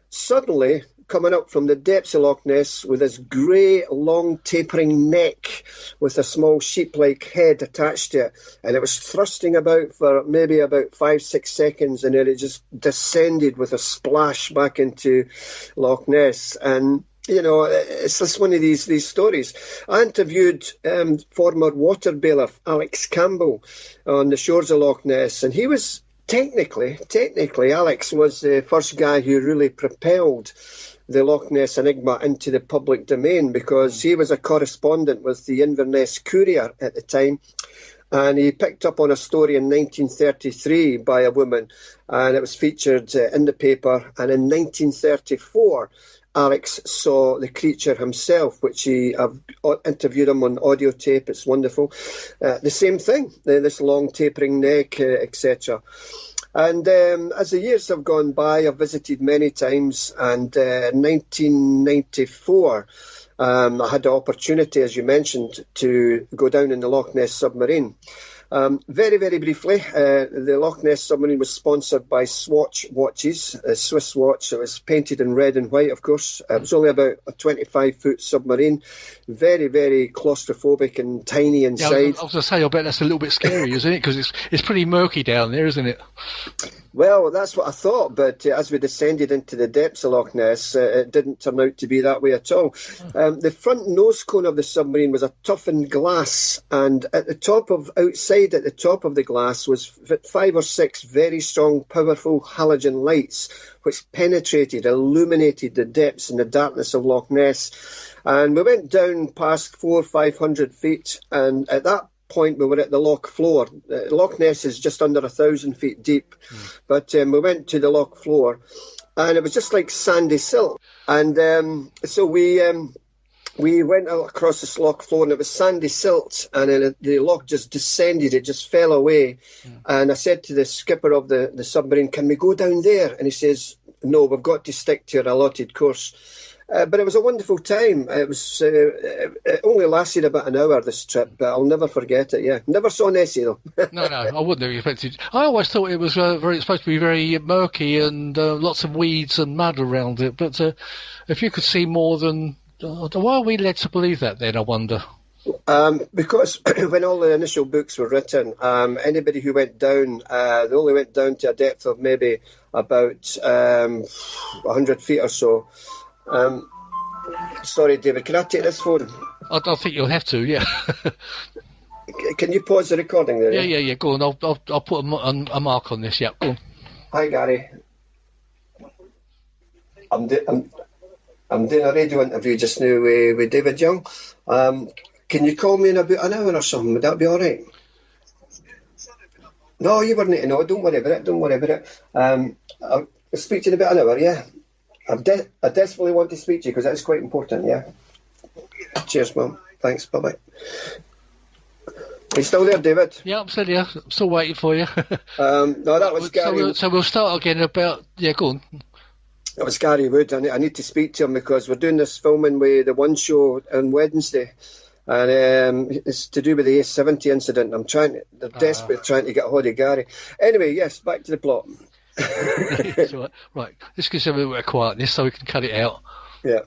suddenly, coming up from the depths of Loch Ness with this grey, long, tapering neck with a small sheep-like head attached to it, and it was thrusting about for maybe about 5-6 seconds, and then it just descended with a splash back into Loch Ness. And it's just one of these stories. I interviewed former water bailiff Alex Campbell on the shores of Loch Ness, and he was technically, Alex was the first guy who really propelled the Loch Ness Enigma into the public domain, because he was a correspondent with the Inverness Courier at the time, and he picked up on a story in 1933 by a woman, and it was featured in the paper. And in 1934, Alex saw the creature himself, which I've interviewed him on audio tape. It's wonderful. The same thing, this long tapering neck, etc. And as the years have gone by, I've visited many times. And in 1994, I had the opportunity, as you mentioned, to go down in the Loch Ness submarine. Very, very briefly, the Loch Ness submarine was sponsored by Swatch watches, a Swiss watch. It was painted in red and white, of course. It was only about a 25-foot submarine. Very, very claustrophobic and tiny inside.
Yeah, I was going to say, I bet that's a little bit scary, isn't it? Because it's pretty murky down there, isn't it?
Well, that's what I thought, but as we descended into the depths of Loch Ness, it didn't turn out to be that way at all. The front nose cone of the submarine was a toughened glass, and outside at the top of the glass was 5 or 6 very strong, powerful halogen lights, which illuminated the depths and the darkness of Loch Ness. And we went down past 400 or 500 feet, and at that point we were at the loch floor. Loch Ness is just under 1,000 feet deep, but we went to the loch floor, and it was just like sandy silt. And so we went across this loch floor, and it was sandy silt, and then the loch just descended. It just fell away. And I said to the skipper of the submarine, "Can we go down there?" And he says, "No, we've got to stick to our allotted course." But it was a wonderful time. It only lasted about an hour, this trip, but I'll never forget it. Yeah, never saw Nessie though. No,
I wouldn't have expected. I always thought it was supposed to be very murky and lots of weeds and mud around it. But if you could see more than, why are we led to believe that? Then I wonder.
Because when all the initial books were written, anybody who went down, they only went down to a depth of maybe about 100 feet or so. Sorry, David, can I take this phone?
I think you'll have to, yeah.
Can you pause the recording there?
Yeah. Go on. I'll put a mark on this. Yeah, go on.
Hi, Gary. I'm doing a radio interview just now with David Young. Can you call me in about an hour or something? Would that be all right? No, you wouldn't know. Don't worry about it. I'll speak to you in about an hour, yeah? I desperately want to speak to you because that's quite important, yeah? Cheers, Mum. Thanks. Bye-bye. Are you still there, David?
Yeah, I'm still here. I'm still waiting for you.
No, that was Gary.
So we'll start again about... Yeah, go on.
That was Gary Wood. I need to speak to him because we're doing this filming with the One Show on Wednesday. And it's to do with the A70 incident. They're desperately trying to get a hold of Gary. Anyway, yes, back to the plot.
Right, let's give some a bit of quietness so we can cut it out.
Yeah.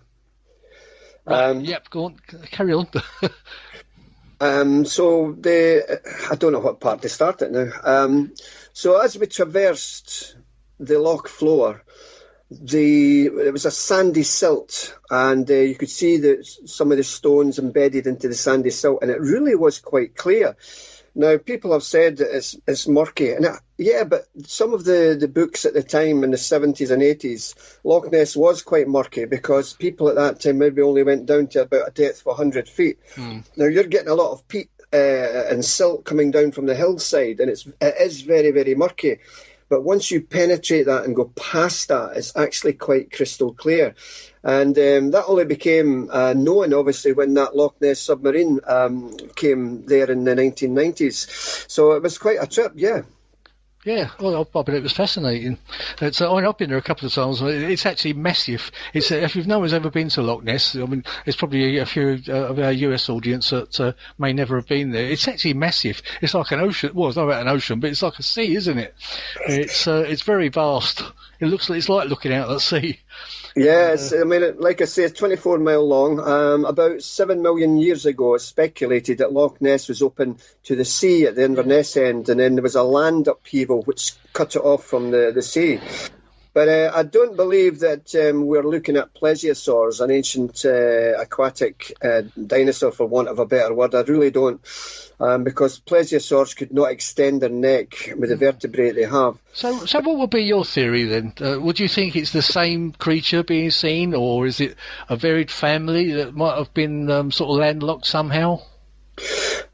Yep, go on, carry on.
So I don't know what part to start at now. So as we traversed the loch floor, it was a sandy silt, and you could see some of the stones embedded into the sandy silt, and it really was quite clear. Now, people have said that it's murky, and but some of the books at the time in the 70s and 80s, Loch Ness was quite murky because people at that time maybe only went down to about a depth of 100 feet. Now, you're getting a lot of peat and silt coming down from the hillside, and it is very, very murky. But once you penetrate that and go past that, it's actually quite crystal clear. And that only became known, obviously, when that Loch Ness submarine came there in the 1990s. So it was quite a trip, yeah.
Yeah, well, I bet it was fascinating. I've been there a couple of times. It's actually massive. If no one's ever been to Loch Ness, I mean, there's probably a few of our US audience that may never have been there. It's actually massive. It's like an ocean. Well, it's not about an ocean, but it's like a sea, isn't it? It's very vast. It's like looking out at the sea. Yes,
I mean, like I say, it's 24 mile long. About 7 million years ago, it's speculated that Loch Ness was open to the sea at the Inverness end, and then there was a land upheaval which cut it off from the sea. But I don't believe that we're looking at plesiosaurs, an ancient aquatic dinosaur, for want of a better word. I really don't, because plesiosaurs could not extend their neck with the vertebrae they have.
So what would be your theory then? Would you think it's the same creature being seen, or is it a varied family that might have been sort of landlocked somehow?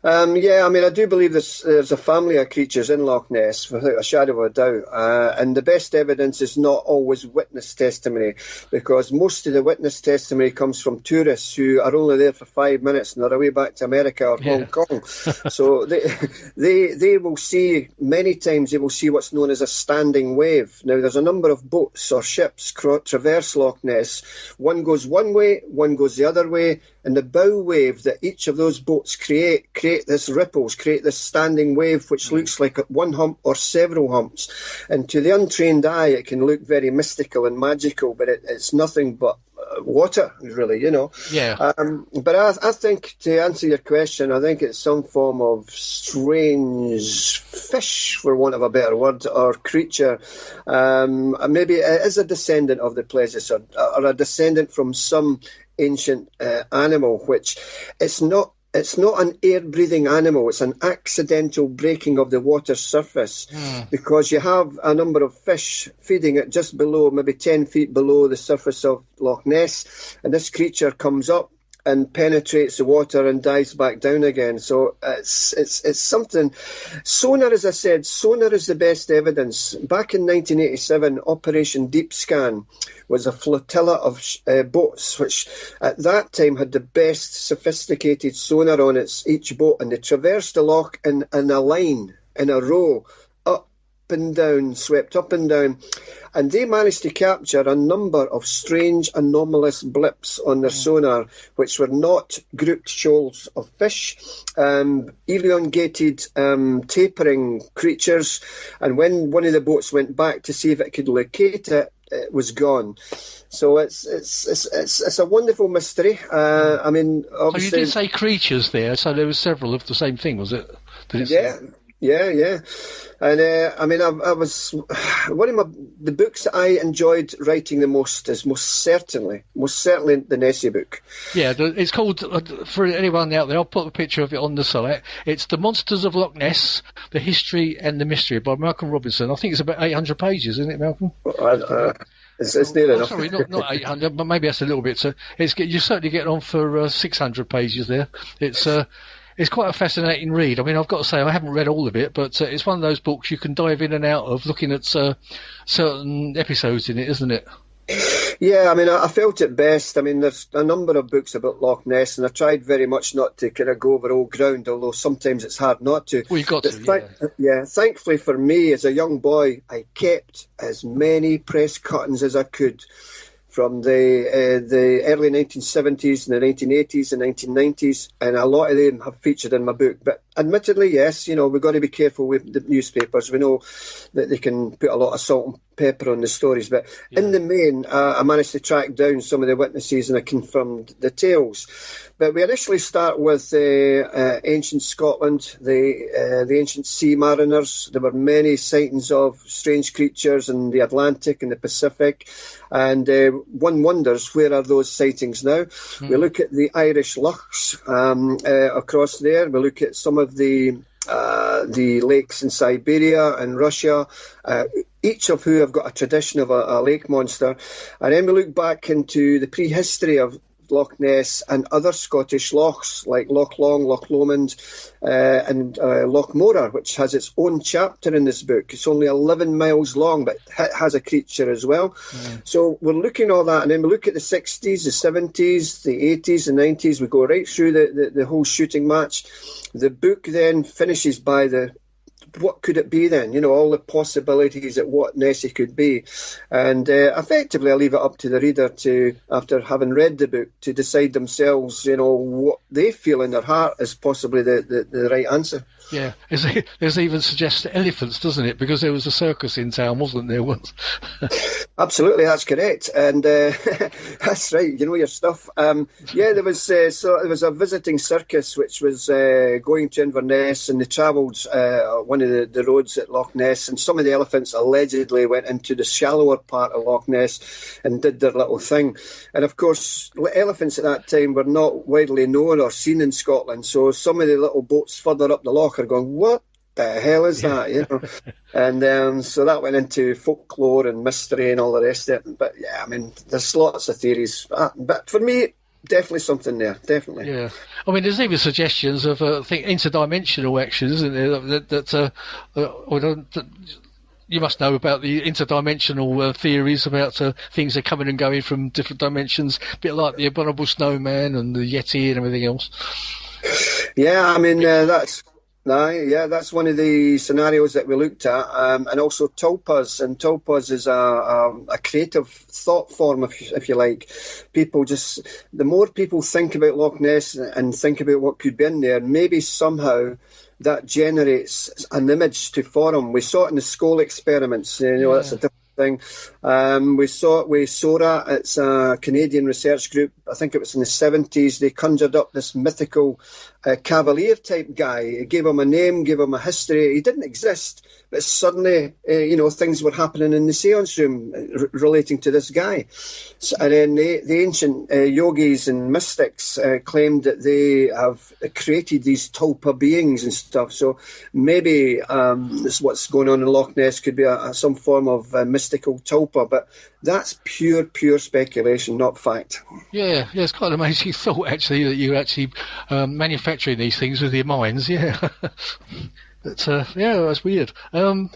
Yeah, I mean, I do believe there's a family of creatures in Loch Ness, without a shadow of a doubt. And the best evidence is not always witness testimony, because most of the witness testimony comes from tourists who are only there for 5 minutes and they're away back to America or Hong Kong. So they will see, many times they will see what's known as a standing wave. Now, there's a number of boats or ships traverse Loch Ness. One goes one way, one goes the other way, and the bow wave that each of those boats create this ripples, create this standing wave which looks like one hump or several humps. And to the untrained eye, it can look very mystical and magical, but it's nothing but water, really, you know.
Yeah.
But I think, to answer your question, I think it's some form of strange fish, for want of a better word, or creature. Maybe it is a descendant of the plesiosaur, or a descendant from some ancient animal, which it's not an air-breathing animal. It's an accidental breaking of the water surface, because you have a number of fish feeding it just below, maybe 10 feet below the surface of Loch Ness, and this creature comes up and penetrates the water and dives back down again. So it's something. Sonar, as I said, sonar is the best evidence. Back in 1987, Operation Deep Scan was a flotilla of boats, which at that time had the best sophisticated sonar on each boat, and they traversed the loch in a line, in a row, up and down, swept up and down, and they managed to capture a number of strange anomalous blips on their sonar, which were not grouped shoals of fish, elongated tapering creatures, and when one of the boats went back to see if it could locate it, it was gone. So it's a wonderful mystery. I mean, obviously,
so you did say creatures there, so there were several of the same thing, was it?
Yeah. And I mean, I was one of the books that I enjoyed writing the most is most certainly the Nessie book.
Yeah, it's called, for anyone out there, I'll put a picture of it on the site. It's The Monsters of Loch Ness: The History and the Mystery by Malcolm Robinson. I think it's about 800 pages, isn't it, Malcolm?
It's near enough.
Sorry, not 800, but maybe that's a little bit. So you certainly get on for 600 pages there. It's quite a fascinating read. I mean, I've got to say, I haven't read all of it, but it's one of those books you can dive in and out of looking at certain episodes in it, isn't it?
Yeah, I mean, I felt it best. I mean, there's a number of books about Loch Ness, and I tried very much not to kind of go over old ground, although sometimes it's hard not to.
Well, you've got to,
yeah. Thankfully for me, as a young boy, I kept as many press cuttings as I could from the early 1970s and the 1980s and 1990s, and a lot of them have featured in my book. But admittedly, yes, you know, we've got to be careful with the newspapers. We know that they can put a lot of salt and pepper on the stories, but in the main, I managed to track down some of the witnesses and I confirmed the tales. But we initially start with ancient Scotland, the ancient sea mariners. There were many sightings of strange creatures in the Atlantic and the Pacific, and one wonders, where are those sightings now? We look at the Irish lochs across there. We look at some of the lakes in Siberia and Russia, each of who have got a tradition of a lake monster. And then we look back into the prehistory of Loch Ness and other Scottish lochs like Loch Long, Loch Lomond and Loch Morar, which has its own chapter in this book. It's only 11 miles long, but it has a creature as well. So we're looking at all that, and then we look at the 60s, the 70s, the 80s, the 90s. We go right through the whole shooting match. The book then finishes by what could it be then? You know, all the possibilities at what Nessie could be. And effectively, I leave it up to the reader to, after having read the book, to decide themselves, you know, what they feel in their heart is possibly the right answer.
Yeah, there's even suggested elephants, doesn't it? Because there was a circus in town, wasn't there, once?
Absolutely, that's correct, and that's right. You know your stuff. There was a visiting circus which was going to Inverness, and they travelled one of the roads at Loch Ness, and some of the elephants allegedly went into the shallower part of Loch Ness and did their little thing. And of course, elephants at that time were not widely known or seen in Scotland, so some of the little boats further up the loch are going, what the hell is that, you know? And so that went into folklore and mystery and all the rest of it. But yeah, I mean, there's lots of theories. But for me, definitely something there, definitely.
Yeah. I mean, there's even suggestions of, I think, interdimensional action, isn't there? You must know about the interdimensional theories about things that are coming and going from different dimensions, a bit like the abominable snowman and the Yeti and everything else.
Yeah, I mean, that's Yeah, that's one of the scenarios that we looked at, and also tulpas. And tulpas is a creative thought form, if you like. The more people think about Loch Ness and think about what could be in there, maybe somehow that generates an image to form. We saw it in the Skoll experiments. That's a different thing. We saw it with SORA. It's a Canadian research group. I think it was in the 70s. They conjured up this mythical cavalier type guy. It gave him a name, gave him a history. He didn't exist, but suddenly, things were happening in the seance room relating to this guy. And then the ancient yogis and mystics claimed that they have created these tulpa beings and stuff. So maybe this what's going on in Loch Ness could be some form of mystical tulpa, but that's pure speculation, not fact.
Yeah, it's quite an amazing thought, actually, that you're actually manufacturing these things with your minds. Yeah, that's weird. Well,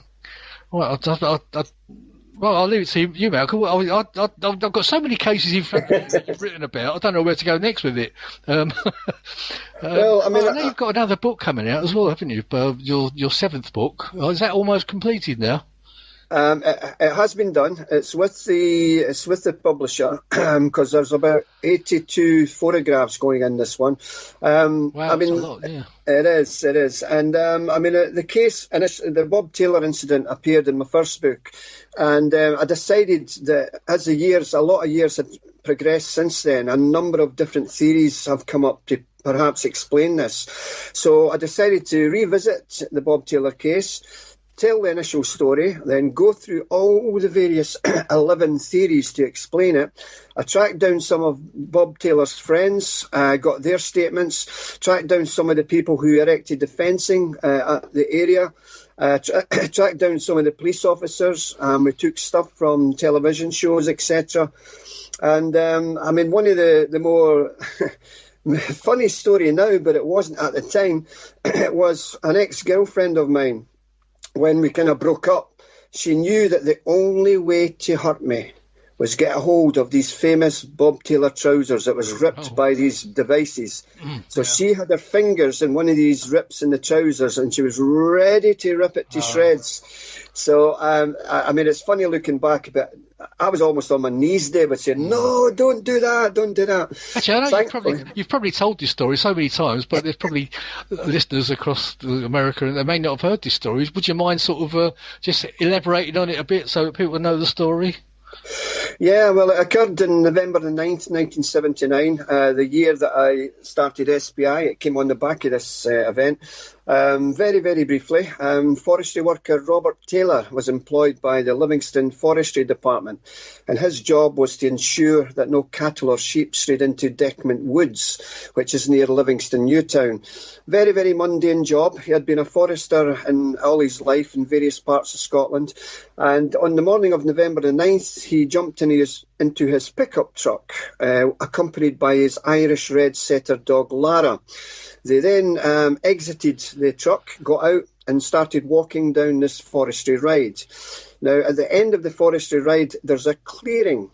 I'll leave it to you, Malcolm. I've got so many cases in front of me written about. I don't know where to go next with it. Well, I know you've got another book coming out as well, haven't you? Your seventh book. Is that almost completed now?
It has been done. It's with the publisher because there's about 82 photographs going in this one.
Wow, that's a lot, yeah.
It is, and the case and the Bob Taylor incident appeared in my first book, and I decided that as a lot of years had progressed since then, a number of different theories have come up to perhaps explain this. So I decided to revisit the Bob Taylor case, tell the initial story, then go through all the various 11 theories to explain it. I tracked down some of Bob Taylor's friends, got their statements, tracked down some of the people who erected the fencing at the area, tracked down some of the police officers. We took stuff from television shows, etc. And one of the more funny story now, but it wasn't at the time, it was an ex-girlfriend of mine. When we kind of broke up, she knew that the only way to hurt me was get a hold of these famous Bob Taylor trousers that was ripped by these devices. So she had her fingers in one of these rips in the trousers, and she was ready to rip it to shreds. So, it's funny looking back, but I was almost on my knees, David, saying, no, don't do that, don't do that.
Actually, I know you've probably told this story so many times, but there's probably listeners across America and they may not have heard this story. Would you mind sort of just elaborating on it a bit so that people know the story?
Yeah, well, it occurred on November the 9th, 1979, the year that I started SPI. It came on the back of this event. Very, very briefly, forestry worker Robert Taylor was employed by the Livingston Forestry Department, and his job was to ensure that no cattle or sheep strayed into Deckmont Woods, which is near Livingston, Newtown. Very, very mundane job. He had been a forester in all his life in various parts of Scotland, and on the morning of November the 9th, he jumped into his pickup truck, accompanied by his Irish Red Setter dog Lara. They then exited the truck, got out and started walking down this forestry ride. Now, at the end of the forestry ride, there's a clearing.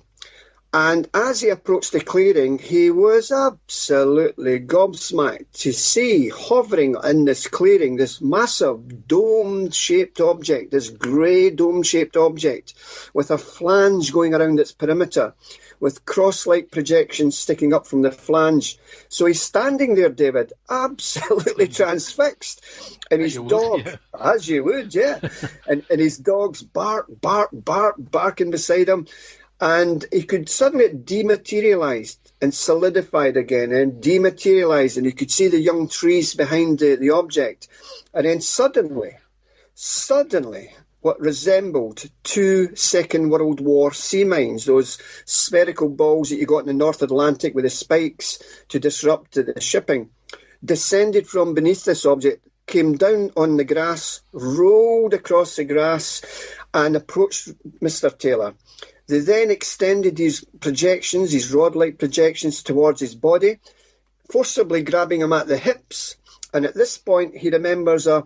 And as he approached the clearing, he was absolutely gobsmacked to see hovering in this clearing, this massive dome-shaped object, this grey dome-shaped object with a flange going around its perimeter, with cross-like projections sticking up from the flange. So he's standing there, David, absolutely transfixed. And his dog, as you would, yeah. and his dog's barking beside him. And he could suddenly dematerialise and solidified again and dematerialised, and you could see the young trees behind the object. And then suddenly, what resembled 2 Second World War sea mines, those spherical balls that you got in the North Atlantic with the spikes to disrupt the shipping, descended from beneath this object, came down on the grass, rolled across the grass, and approached Mr. Taylor. They then extended these projections, these rod-like projections, towards his body, forcibly grabbing him at the hips. And at this point, he remembers a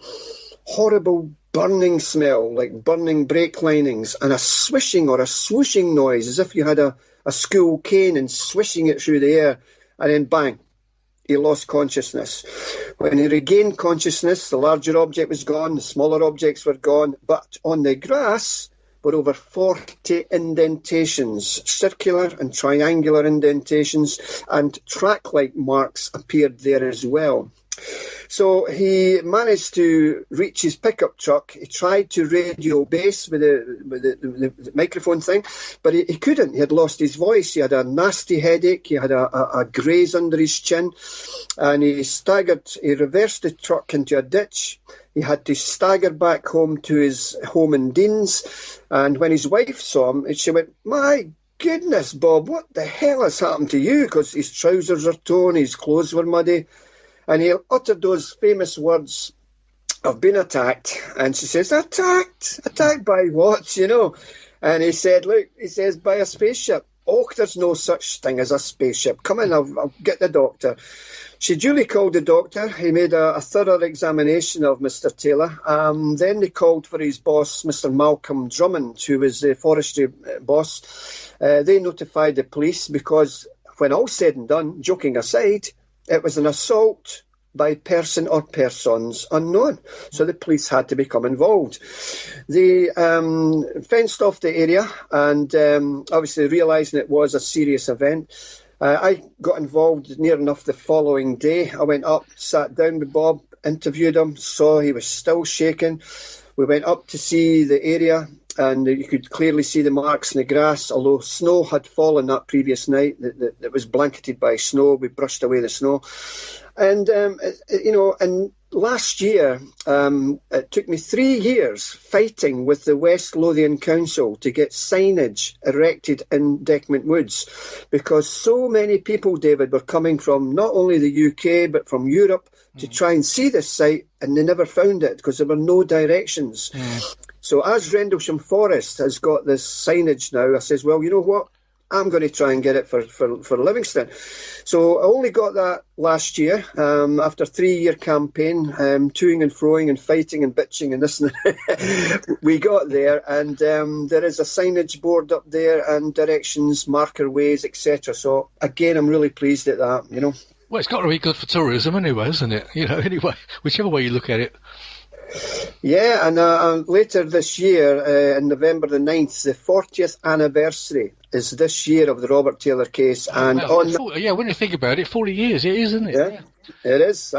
horrible burning smell, like burning brake linings, and a swishing or a swooshing noise, as if you had a school cane and swishing it through the air. And then bang, he lost consciousness. When he regained consciousness, the larger object was gone, the smaller objects were gone, but on the grass were over 40 indentations, circular and triangular indentations, and track-like marks appeared there as well. So he managed to reach his pickup truck. He tried to radio base with the microphone thing, but he couldn't. He had lost his voice. He had a nasty headache. He had a graze under his chin, and he staggered. He reversed the truck into a ditch. He had to stagger back home to his home in Deans, and when his wife saw him, she went, "My goodness, Bob, what the hell has happened to you?" Because his trousers were torn, his clothes were muddy. And he uttered those famous words, "I've been attacked." And she says, "Attacked? Attacked by what, you know?" And he said, "Look," he says, "by a spaceship." "Oh, there's no such thing as a spaceship. Come in, I'll get the doctor." She duly called the doctor. He made a thorough examination of Mr. Taylor. Then they called for his boss, Mr. Malcolm Drummond, who was the forestry boss. They notified the police because when all said and done, joking aside, it was an assault by person or persons unknown. So the police had to become involved. They fenced off the area and obviously realising it was a serious event. I got involved near enough the following day. I went up, sat down with Bob, interviewed him, saw he was still shaking. We went up to see the area, and you could clearly see the marks in the grass, although snow had fallen that previous night. It was blanketed by snow. We brushed away the snow. And, and last year, it took me 3 years fighting with the West Lothian Council to get signage erected in Decmont Woods, because so many people, David, were coming from not only the UK, but from Europe to try and see this site, and they never found it because there were no directions. So as Rendlesham Forest has got this signage now, I says, well, you know what? I'm going to try and get it for Livingston. So I only got that last year, after a 3-year campaign, toing and froing and fighting and bitching and this and that. We got there, and there is a signage board up there and directions, marker ways, etc. So again, I'm really pleased at that, you know.
Well, it's got to be good for tourism anyway, isn't it? You know, anyway, whichever way you look at it.
Yeah, and later this year, in November the 9th, the 40th anniversary is this year of the Robert Taylor case. And
when you think about it, 40 years it is, isn't it?
Yeah. It is.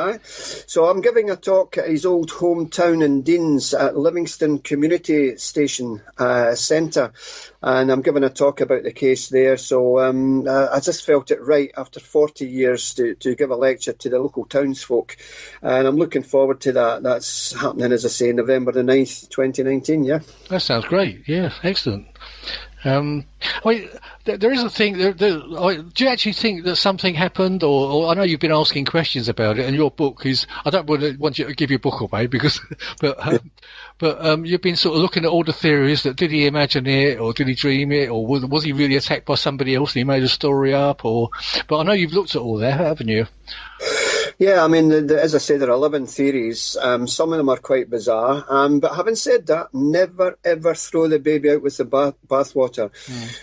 So I'm giving a talk at his old hometown in Deans at Livingston Community Station Centre, and I'm giving a talk about the case there. So I just felt it right after 40 years to give a lecture to the local townsfolk, and I'm looking forward to that. That's happening, as I say, November the 9th, 2019, yeah.
That sounds great, yeah, excellent. There is a thing. Do you actually think that something happened, or I know you've been asking questions about it, and your book is. I don't want you to give your book away because, but you've been sort of looking at all the theories. That did he imagine it, or did he dream it, or was he really attacked by somebody else and he made a story up? But I know you've looked at all that, haven't you?
Yeah, I mean, as I say, there are 11 theories. Some of them are quite bizarre. But having said that, never, ever throw the baby out with the bathwater.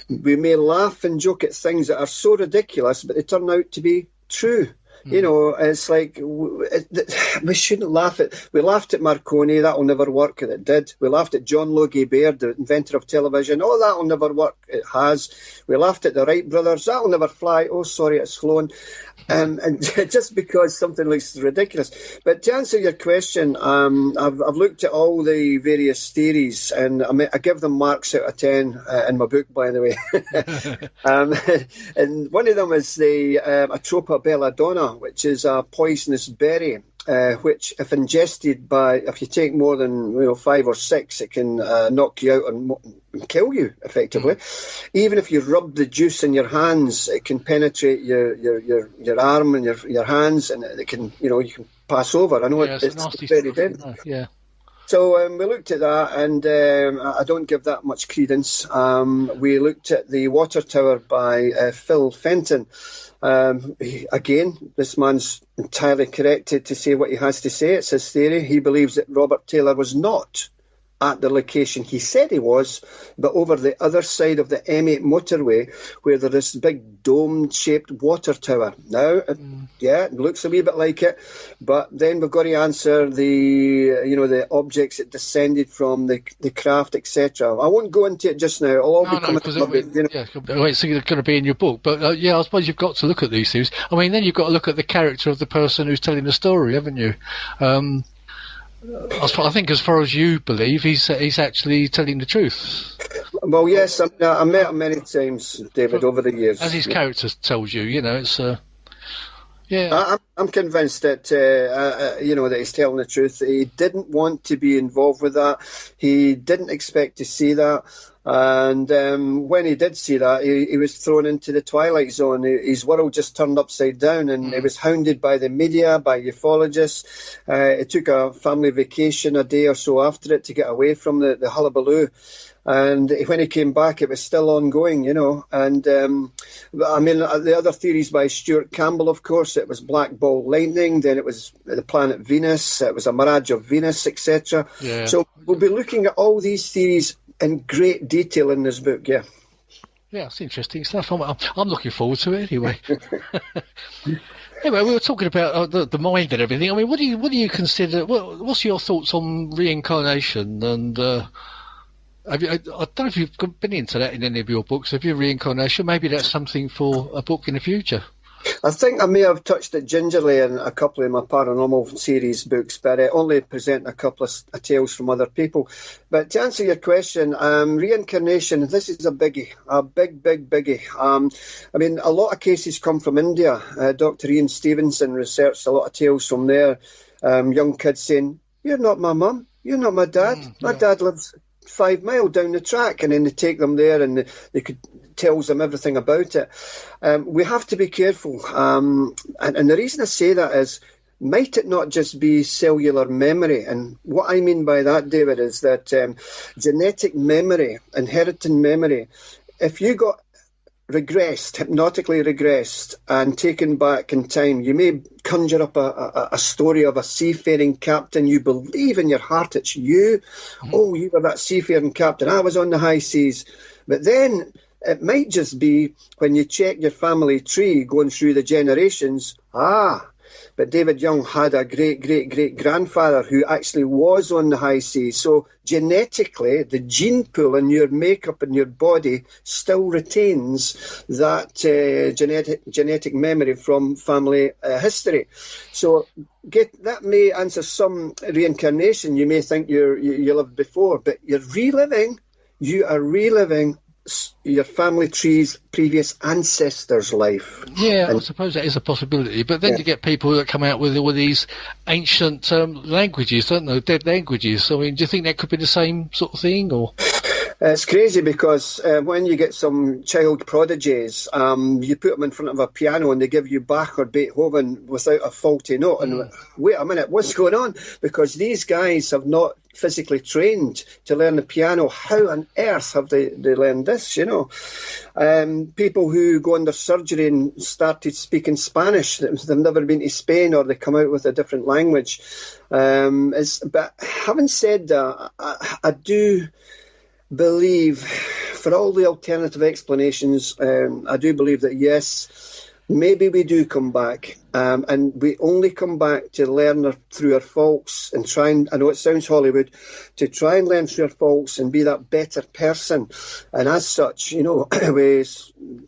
We may laugh and joke at things that are so ridiculous, but they turn out to be true. You know, it's like we shouldn't laugh at. We laughed at Marconi, that'll never work, and it did. We laughed at John Logie Baird, the inventor of television. Oh, that'll never work. It has. We laughed at the Wright brothers. That'll never fly. Oh, sorry, it's flown. And just because something looks ridiculous. But to answer your question, I've looked at all the various theories, and I give them marks out of 10 in my book, by the way. And one of them is the Atropa belladonna, which is a poisonous berry, which, if ingested if you take more than 5 or 6, it can knock you out and kill you, effectively. Even if you rub the juice in your hands, it can penetrate your arm and your hands, and it can, you can pass over. I know it's very deadly.
Yeah.
So we looked at that, and I don't give that much credence. We looked at the water tower by Phil Fenton. Again, this man's entirely correct to say what he has to say. It's his theory. He believes that Robert Taylor was not at the location he said he was, but over the other side of the M8 motorway, where there is this big dome-shaped water tower. Now, yeah, it looks a wee bit like it, but then we've got to answer the objects that descended from the craft, etc. I won't go into it just now. I'll all be coming up with,
Yeah, it's going to be in your book, but I suppose you've got to look at these things. I mean, then you've got to look at the character of the person who's telling the story, haven't you? I think, as far as you believe, he's actually telling the truth.
Well, yes, I met him many times, David, over the years.
As his character tells you, it's
yeah. I'm convinced that that he's telling the truth. He didn't want to be involved with that. He didn't expect to see that. And when he did see that, he was thrown into the twilight zone. His world just turned upside down, and he was hounded by the media, by ufologists. It took a family vacation a day or so after it to get away from the hullabaloo. And when he came back, it was still ongoing, And the other theories by Stuart Campbell, of course, it was black ball lightning, then it was the planet Venus, it was a mirage of Venus, etc.
Yeah.
So we'll be looking at all these theories in great detail in this book, yeah.
Yeah, it's interesting stuff. I'm looking forward to it anyway. Anyway, we were talking about the mind and everything. I mean, what do you consider? What's your thoughts on reincarnation? And I don't know if you've been into that in any of your books. Have you reincarnation? Maybe that's something for a book in the future.
I think I may have touched it gingerly in a couple of my paranormal series books, but only present a couple of tales from other people. But to answer your question, reincarnation, this is a biggie, a big biggie. I mean, a lot of cases come from India. Dr. Ian Stevenson researched a lot of tales from there. Young kids saying, "You're not my mum, you're not my dad. My dad lives 5 miles down the track," and then they take them there and they could tells them everything about it. We have to be careful, and the reason I say that is, might it not just be cellular memory? And what I mean by that, David, is that genetic memory, inherited memory, if you got hypnotically regressed and taken back in time, you may conjure up a story of a seafaring captain. You believe in your heart it's you. Oh, you were that seafaring captain. I was on the high seas. But then it might just be when you check your family tree going through the generations, but David Young had a great-great-great-grandfather who actually was on the high seas. So genetically, the gene pool in your makeup and your body still retains that genetic memory from family history. So that may answer some reincarnation. You may think you lived before, but you are reliving your family tree's previous ancestors' life.
Yeah, I suppose that is a possibility. But then you get people that come out with all these ancient languages, don't they? Dead languages. I mean, do you think that could be the same sort of thing, or?
It's crazy because when you get some child prodigies, you put them in front of a piano and they give you Bach or Beethoven without a faulty note. And wait a minute, what's going on? Because these guys have not physically trained to learn the piano. How on earth have they learned this, People who go under surgery and started speaking Spanish, they've never been to Spain, or they come out with a different language. But having said that, I do believe, for all the alternative explanations, I do believe that yes, maybe we do come back, and we only come back to learn through our faults and try and, I know it sounds Hollywood, to try and learn through our faults and be that better person. And as such, where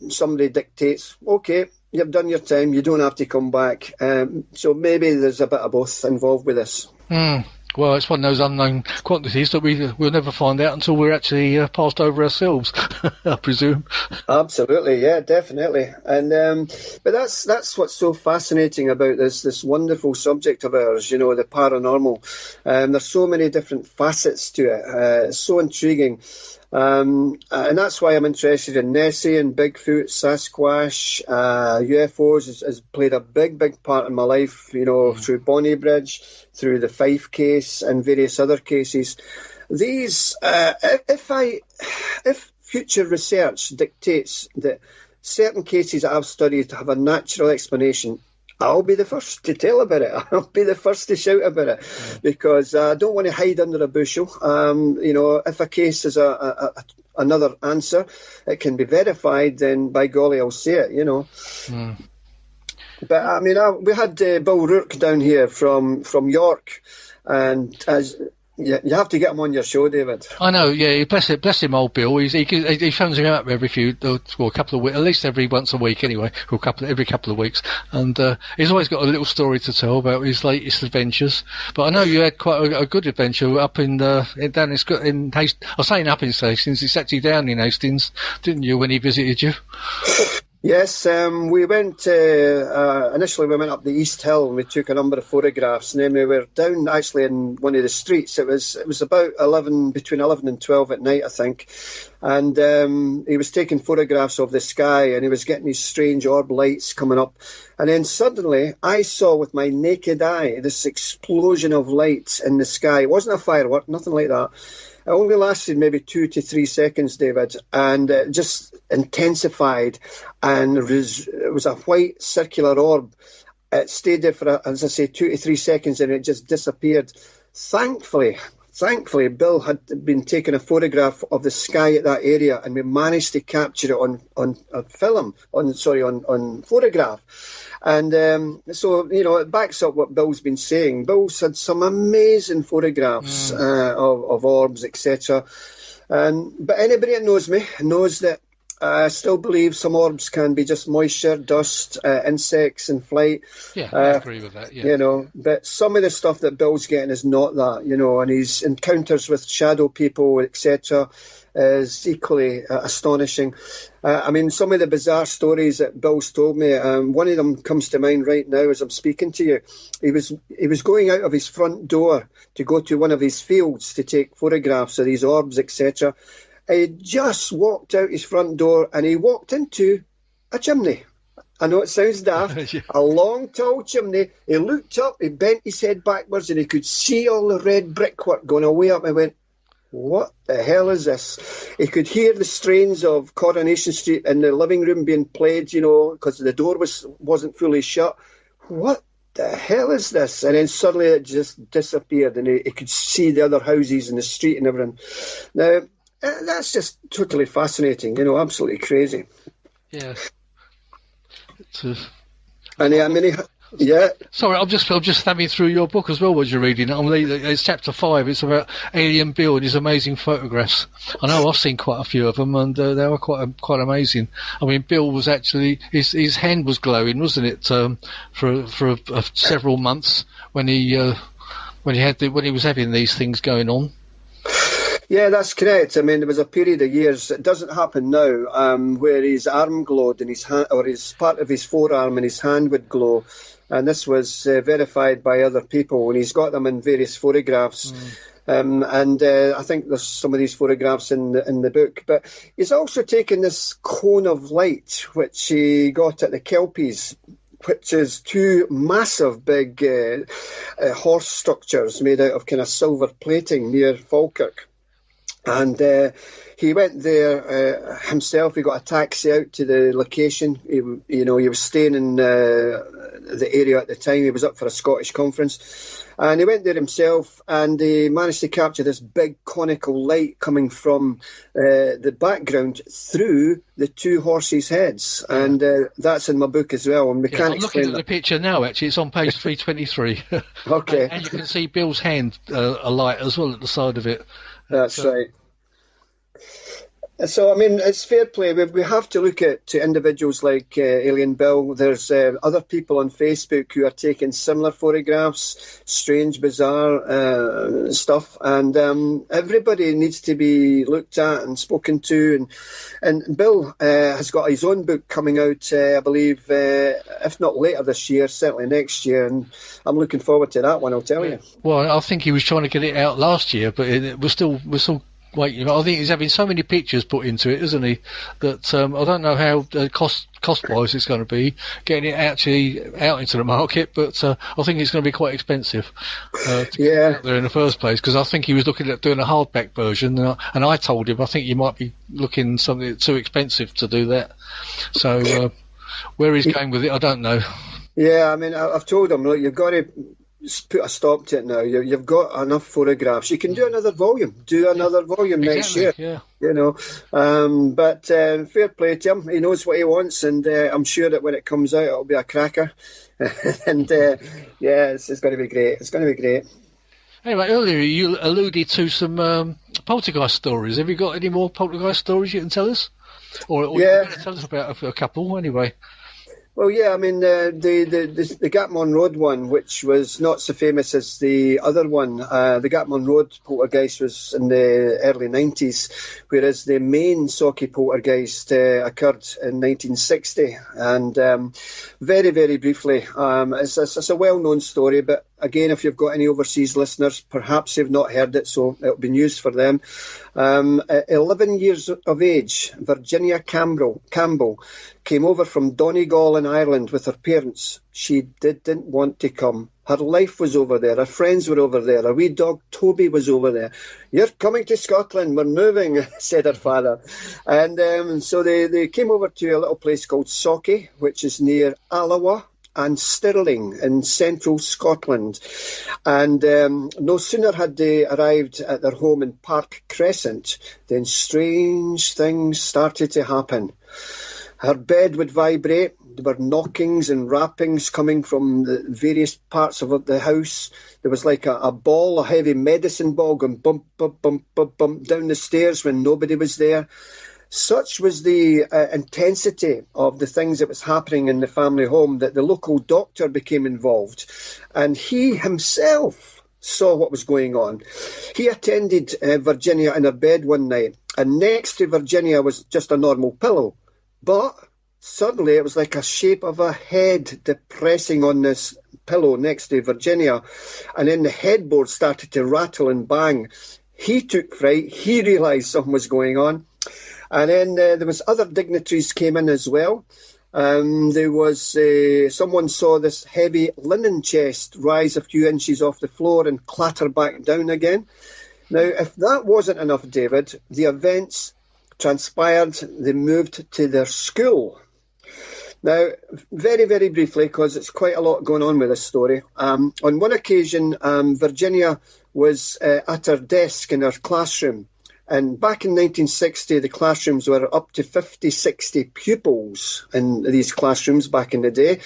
somebody dictates, okay, you've done your time, you don't have to come back. So maybe there's a bit of both involved with this.
Well, it's one of those unknown quantities that we'll never find out until we're actually passed over ourselves, I presume. Absolutely,
yeah, definitely. And but that's what's so fascinating about this wonderful subject of ours, the paranormal. There's so many different facets to it. It's so intriguing. And that's why I'm interested in Nessie and Bigfoot, Sasquatch, UFOs has played a big part in my life, through Bonnie Bridge, through the Fife case and various other cases. These, if future research dictates that certain cases that I've studied have a natural explanation, I'll be the first to tell about it. I'll be the first to shout about it, because I don't want to hide under a bushel. If a case is another answer, it can be verified, then by golly, I'll say it, But I mean, we had Bill Rourke down here from York, and you have to get him on your show, David.
I know, yeah. Bless him, old Bill. He phones me up every a couple of weeks, at least every once a week, anyway, or every couple of weeks. And he's always got a little story to tell about his latest adventures. But I know you had quite a good adventure up in Hastings. I was saying up in Hastings. It's actually down in Hastings, didn't you, when he visited you?
Yes, we went, initially we went up the East Hill and we took a number of photographs, and then we were down actually in one of the streets. It was about between 11 and 12 at night, I think, and he was taking photographs of the sky, and he was getting these strange orb lights coming up, and then suddenly I saw with my naked eye this explosion of light in the sky. It wasn't a firework, nothing like that. It only lasted maybe 2 to 3 seconds, David, and it just intensified, and it was a white circular orb. It stayed there for, as I say, 2 to 3 seconds, and it just disappeared. Thankfully, Bill had been taking a photograph of the sky at that area, and we managed to capture it on photograph. And so, it backs up what Bill's been saying. Bill's had some amazing photographs of orbs, etc. But anybody that knows me knows that I still believe some orbs can be just moisture, dust, insects in flight.
Yeah, I agree with that, yeah.
But some of the stuff that Bill's getting is not that, and his encounters with shadow people, etc., is equally astonishing. I mean, some of the bizarre stories that Bill's told me, one of them comes to mind right now as I'm speaking to you. He was going out of his front door to go to one of his fields to take photographs of these orbs, etc. He just walked out his front door and he walked into a chimney. I know it sounds daft, a long, tall chimney. He looked up, he bent his head backwards, and he could see all the red brickwork going away up. I went, what the hell is this? He could hear the strains of Coronation Street in the living room being played, because the door wasn't fully shut. What the hell is this? And then suddenly it just disappeared, and he could see the other houses in the street and everything. Now, that's just totally fascinating, absolutely crazy.
Yeah.
Yeah.
Sorry, I'm just having through your book as well. What you're reading? It's chapter 5. It's about Alien Bill and his amazing photographs. I know I've seen quite a few of them, and they were quite amazing. I mean, Bill was actually his hand was glowing, wasn't it? For several months when he was having these things going on.
Yeah, that's correct. I mean, there was a period of years, it doesn't happen now, where his arm glowed and his hand, or his part of his forearm and his hand would glow. And this was verified by other people, and he's got them in various photographs. I think there's some of these photographs in the book. But he's also taken this cone of light, which he got at the Kelpies, which is 2 massive big horse structures made out of kind of silver plating near Falkirk. And he went there himself. He got a taxi out to the location. He was staying in the area at the time. He was up for a Scottish conference. And he went there himself, and he managed to capture this big conical light coming from the background through the 2 horses' heads. And that's in my book as well. And we can't
I'm looking at the picture now, actually. It's on page 323.
Okay.
And you can see Bill's hand alight as well at the side of it.
That's right. So, I mean, it's fair play. We have to look at individuals like Alien Bill. There's other people on Facebook who are taking similar photographs, strange, bizarre stuff. And everybody needs to be looked at and spoken to. And Bill has got his own book coming out, I believe, if not later this year, certainly next year. And I'm looking forward to that one, I'll tell you.
Well, I think he was trying to get it out last year, but we're still waiting. I think he's having so many pictures put into it, isn't he? That I don't know how cost-wise it's going to be getting it actually out into the market, but I think it's going to be quite expensive to get it out there in the first place. Because I think he was looking at doing a hardback version, and I told him I think you might be looking something too expensive to do that. So where he's going with it, I don't know.
Yeah, I mean, I've told them, look, you've got to put a stop to it now. You've got enough photographs. You can do another volume. Do another volume next year.
Yeah.
You know, but fair play to him. He knows what he wants, and I'm sure that when it comes out, it'll be a cracker. And yeah, it's going to be great. It's going to be great.
Anyway, earlier you alluded to some poltergeist stories. Have you got any more poltergeist stories you can tell us? Or
yeah,
tell us about a couple anyway.
Well, yeah, I mean, the Gatmon Road one, which was not so famous as the other one, the Gatmon Road poltergeist was in the early 90s, whereas the main Socky poltergeist occurred in 1960. And very, very briefly, it's a well-known story, but again, if you've got any overseas listeners, perhaps they've not heard it, so it'll be news for them. At 11 years of age, Virginia Campbell came over from Donegal in Ireland with her parents. She didn't want to come. Her life was over there. Her friends were over there. Her wee dog Toby was over there. You're coming to Scotland. We're moving, said her father. And so they came over to a little place called Socky, which is near Alloa and Stirling in central Scotland. And no sooner had they arrived at their home in Park Crescent than strange things started to happen. Her bed would vibrate. There were knockings and rappings coming from the various parts of the house. There was like a ball, a heavy medicine ball going bump, bump, bump, bump, bump down the stairs when nobody was there. Such was the intensity of the things that was happening in the family home that the local doctor became involved. And he himself saw what was going on. He attended Virginia in her bed one night, and next to Virginia was just a normal pillow. But suddenly it was like a shape of a head depressing on this pillow next to Virginia. And then the headboard started to rattle and bang. He took fright. He realised something was going on. And then there was other dignitaries came in as well. There was someone saw this heavy linen chest rise a few inches off the floor and clatter back down again. Now, if that wasn't enough, David, the events transpired. They moved to their school. Now, very, very briefly, because it's quite a lot going on with this story. On one occasion, Virginia was at her desk in her classroom. And back in 1960, the classrooms were up to 50, 60 pupils in these classrooms back in the day.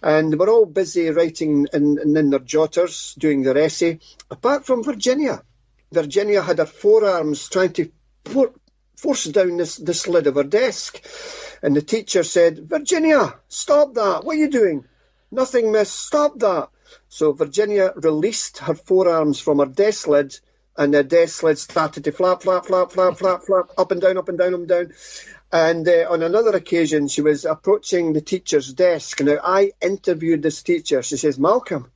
And they were all busy writing in their jotters, doing their essay. Apart from Virginia. Virginia had her forearms trying to force down this lid of her desk. And the teacher said, Virginia, stop that. What are you doing? Nothing, miss. Stop that. So Virginia released her forearms from her desk lid, and the desk lid started to flap, flap, flap, flap, flap, flap, up and down, up and down, up and down. And on another occasion, she was approaching the teacher's desk. Now, I interviewed this teacher. She says, Malcolm,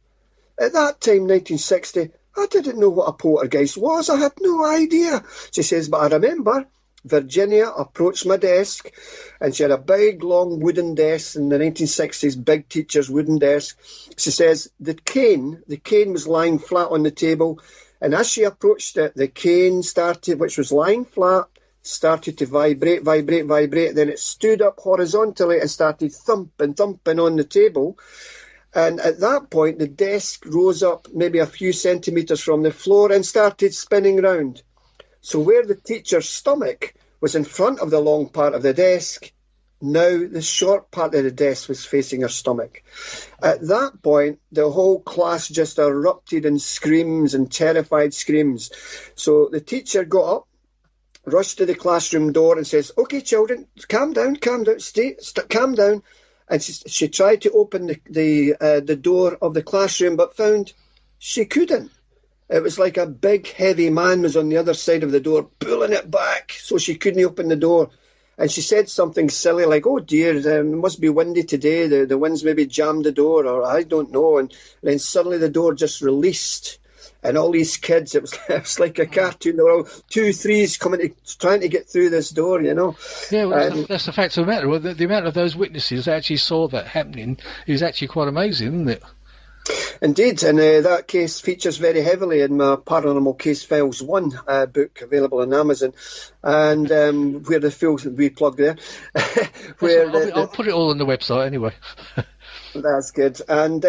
at that time, 1960, I didn't know what a poltergeist was. I had no idea. She says, but I remember Virginia approached my desk, and she had a big, long wooden desk in the 1960s, big teacher's wooden desk. She says the cane was lying flat on the table, and as she approached it, the cane started, which was lying flat, started to vibrate, vibrate, vibrate. Then it stood up horizontally and started thumping on the table. And at that point, the desk rose up maybe a few centimetres from the floor and started spinning round. So where the teacher's stomach was in front of the long part of the desk, now the short part of the desk was facing her stomach. At that point, the whole class just erupted in screams and terrified screams. So the teacher got up, rushed to the classroom door and says, okay, children, calm down, calm down. And she tried to open the door of the classroom, but found she couldn't. It was like a big, heavy man was on the other side of the door, pulling it back, so she couldn't open the door. And she said something silly like, oh dear, it must be windy today, the wind's maybe jammed the door, or I don't know. And then suddenly the door just released. And all these kids, it was like a cartoon. They were all 2, 3s trying to get through this door, you know.
Yeah, well, that's the fact of the matter. Well, the amount of those witnesses that actually saw that happening is actually quite amazing, isn't it?
Indeed, and that case features very heavily in my Paranormal Case Files 1 book, available on Amazon, and where the full, we plug there.
I'll put it all on the website anyway.
That's good. And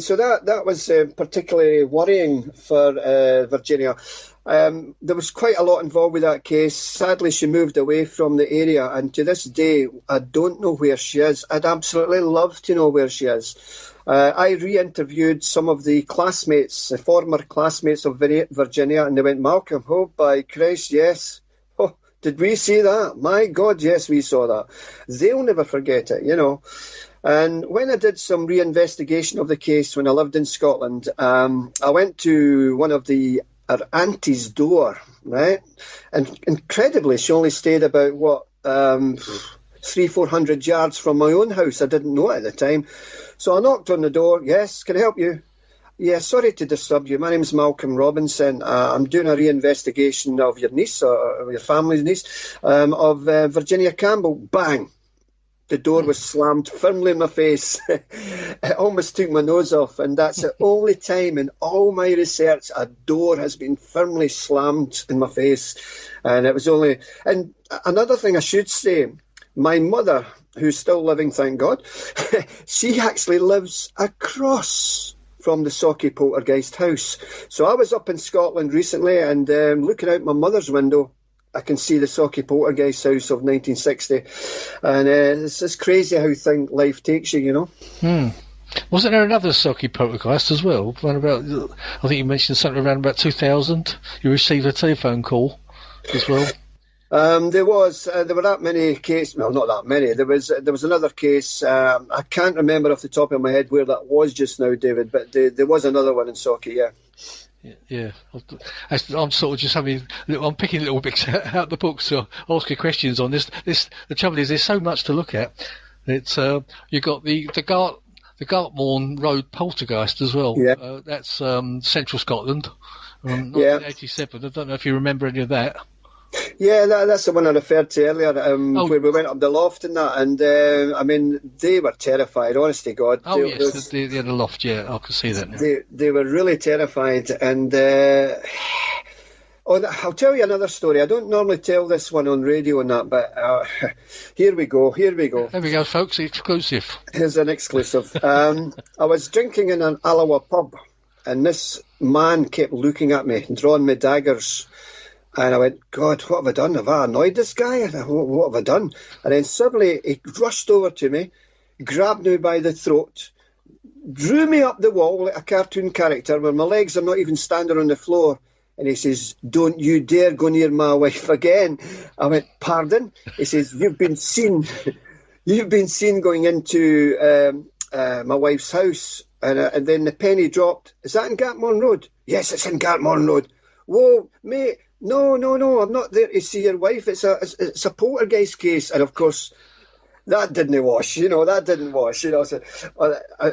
so that was particularly worrying for Virginia. There was quite a lot involved with that case. Sadly, she moved away from the area, and to this day, I don't know where she is. I'd absolutely love to know where she is. I re-interviewed some of the former classmates of Virginia, and they went, Malcolm, oh, by Christ, yes. Oh, did we see that? My God, yes, we saw that. They'll never forget it, And when I did some re-investigation of the case when I lived in Scotland, I went to one of her auntie's door, right? And incredibly, she only stayed about, 300-400 yards from my own house. I didn't know it at the time. So I knocked on the door. Yes, can I help you? Yeah, sorry to disturb you. My name's Malcolm Robinson. I'm doing a re-investigation of your niece, or your family's niece, of Virginia Campbell. Bang! The door was slammed firmly in my face. It almost took my nose off, and that's the only time in all my research a door has been firmly slammed in my face. And it was only... And another thing I should say, my mother, who's still living, thank God, she actually lives across from the Socky Poltergeist house. So I was up in Scotland recently, and looking out my mother's window, I can see the Socky Poltergeist house of 1960, and it's crazy how life takes you,
Wasn't there another Socky Poltergeist as well? I think you mentioned something around about 2000. You received a telephone call as well.
There were that many cases. Well, not that many. There was another case. I can't remember off the top of my head where that was just now, David. But there was another one in Socky, yeah.
Yeah, I'm sort of just I'm picking little bits out the book, so I'll ask you questions on this. The trouble is, there's so much to look at. It's you've got the Gartmorn Road Poltergeist as well.
Yeah.
That's Central Scotland, 1987. I don't know if you remember any of that.
Yeah, that's the one I referred to earlier, where we went up the loft and that, and they were terrified, honest to God.
Oh, yes, the loft, yeah, I can see that now.
They were really terrified, and I'll tell you another story. I don't normally tell this one on radio and that, but here we go.
There we go, folks, exclusive.
Here's an exclusive. I was drinking in an Alloa pub, and this man kept looking at me, drawing me daggers. And I went, God, what have I done? Have I annoyed this guy? What have I done? And then suddenly he rushed over to me, grabbed me by the throat, drew me up the wall like a cartoon character where my legs are not even standing on the floor. And he says, don't you dare go near my wife again. I went, pardon? He says, you've been seen going into my wife's house. And then the penny dropped. Is that in Gartmorn Road? Yes, it's in Gartmorn Road. Whoa, mate. No, I'm not there to see your wife. It's a poltergeist case. And of course, that didn't wash, So,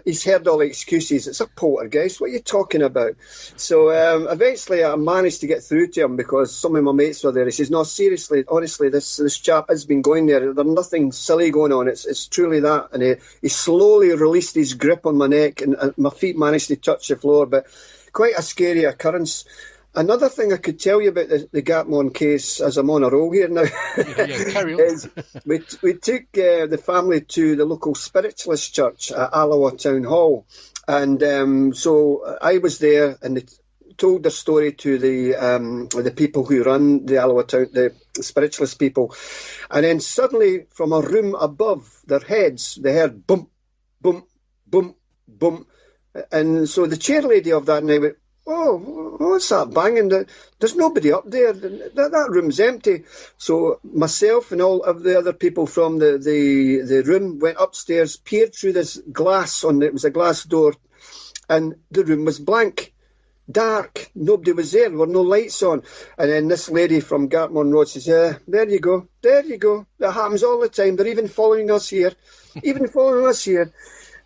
he's heard all the excuses. It's a poltergeist. What are you talking about? So eventually I managed to get through to him because some of my mates were there. He says, no, seriously, honestly, this chap has been going there. There's nothing silly going on. It's truly that. And he slowly released his grip on my neck, and my feet managed to touch the floor. But quite a scary occurrence. Another thing I could tell you about the Gartmorn case, as I'm on a roll here now,
carry on.
is we took the family to the local spiritualist church at Alloa Town Hall. And so I was there, and they told their story to the people who run the Alloa Town, the spiritualist people. And then suddenly, from a room above their heads, they heard boom, boom, boom, boom. And so the chairlady of that night went, oh, what's that banging? There's nobody up there. That room's empty. So myself and all of the other people from the room went upstairs, peered through this glass. It was a glass door, and the room was blank, dark. Nobody was there. There were no lights on. And then this lady from Gartmorn Road says, yeah, there you go. That happens all the time. They're even following us here.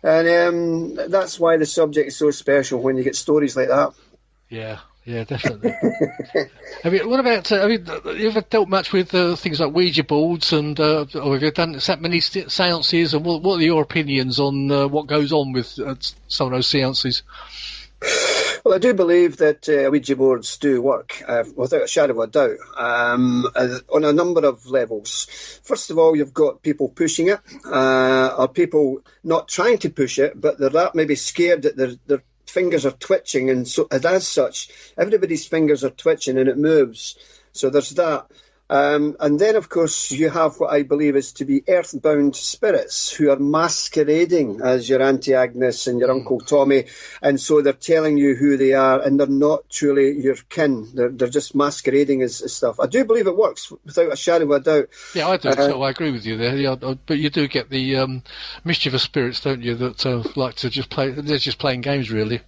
And that's why the subject is so special when you get stories like that.
Yeah, definitely. What about, have you ever dealt much with things like Ouija boards, and or have you done that many seances, and what are your opinions on what goes on with some of those seances?
Well, I do believe that Ouija boards do work, without a shadow of a doubt, on a number of levels. First of all, you've got people pushing it, or people not trying to push it, but they're maybe scared that their fingers are twitching, and so as such, everybody's fingers are twitching and it moves. So there's that. And then, of course, you have what I believe is to be earthbound spirits who are masquerading as your Auntie Agnes and your Uncle Tommy. And so they're telling you who they are, and they're not truly your kin. They're just masquerading as stuff. I do believe it works without a shadow of a doubt.
Yeah, I do. So I agree with you there. Yeah, but you do get the mischievous spirits, don't you, that like to just play. They're just playing games, really.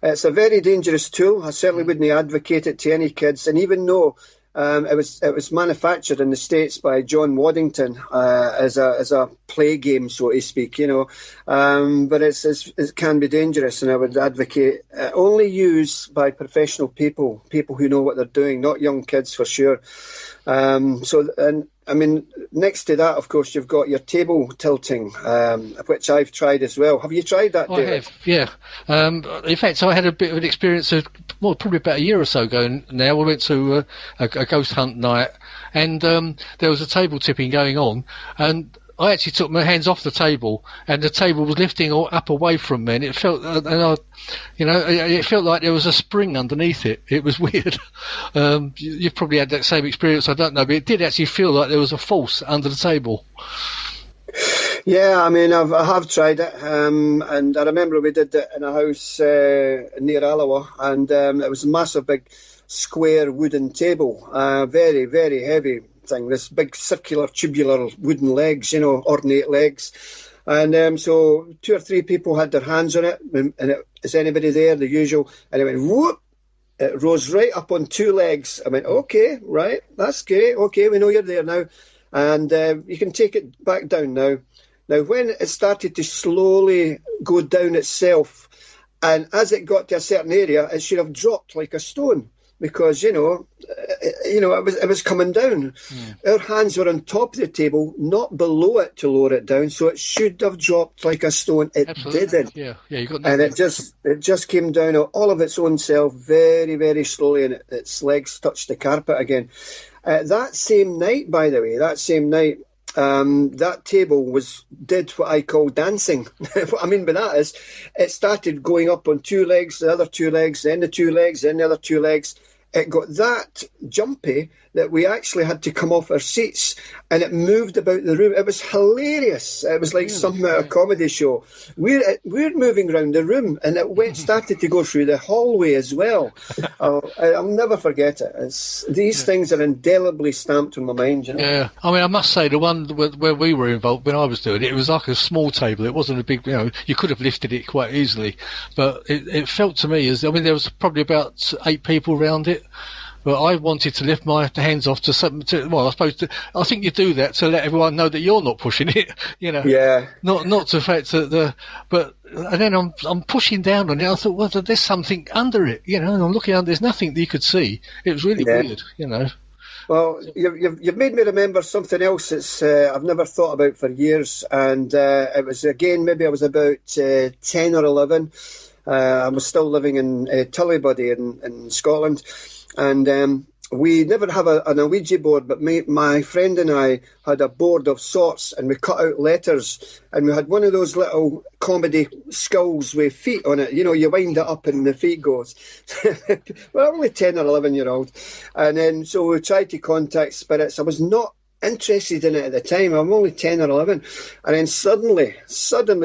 It's a very dangerous tool. I certainly wouldn't advocate it to any kids. And even though it was manufactured in the States by John Waddington as a play game, so to speak, but it can be dangerous, and I would advocate only use by professional people who know what they're doing, not young kids for sure. Next to that, of course, you've got your table tilting, which I've tried as well. Have you tried that, David?
I have, yeah. In fact, I had a bit of an experience probably about a year or so ago now. We went to a ghost hunt night, and there was a table tipping going on, and I actually took my hands off the table, and the table was lifting up away from me, and it felt, it felt like there was a spring underneath it. It was weird. You've probably had that same experience, I don't know, but it did actually feel like there was a force under the table.
Yeah, I have tried it, and I remember we did it in a house near Alloa, and it was a massive, big, square wooden table, very, very heavy thing, this big circular tubular wooden legs, ornate legs, and so 2 or 3 people had their hands on it, and is anybody there, the usual, and it went whoop, it rose right up on 2 legs. I went, okay, right, that's great, okay, we know you're there now, and you can take it back down now. Now, when it started to slowly go down itself, and as it got to a certain area, it should have dropped like a stone, because it was coming down. Our hands were on top of the table, not below it to lower it down, so it should have dropped like a stone. It
Absolutely.
Didn't.
Yeah, you got that.
And it just came down all of its own self, very, very slowly, and its legs touched the carpet again. That same night, by the way, that table did what I call dancing. What I mean by that is, it started going up on 2 legs, the other 2 legs, then the 2 legs, then the other 2 legs. It got that jumpy that we actually had to come off our seats, and it moved about the room. It was hilarious. It was like something out of a comedy show. We're moving around the room, and it started to go through the hallway as well. I'll never forget it. These things are indelibly stamped on my mind.
Yeah, I must say, the one where we were involved when I was doing it, it was like a small table. It wasn't a big, you could have lifted it quite easily, but it felt to me as, there was probably about 8 people around it. But I wanted to lift my hands off to something. I think you do that to let everyone know that you're not pushing it.
Yeah.
Not to the fact that and then I'm pushing down on it. I thought, well, there's something under it, and I'm looking under. There's nothing that you could see. It was really weird,
Well, you've made me remember something else that's I've never thought about for years, and it was, again, maybe I was about 10 or 11. I was still living in Tullibody in Scotland, and we never have an Ouija board, but my friend and I had a board of sorts, and we cut out letters, and we had one of those little comedy skulls with feet on it. You wind it up and the feet goes. Well, only 10 or 11-year-old. And then so we tried to contact spirits. I was not interested in it at the time. I'm only 10 or 11. And then suddenly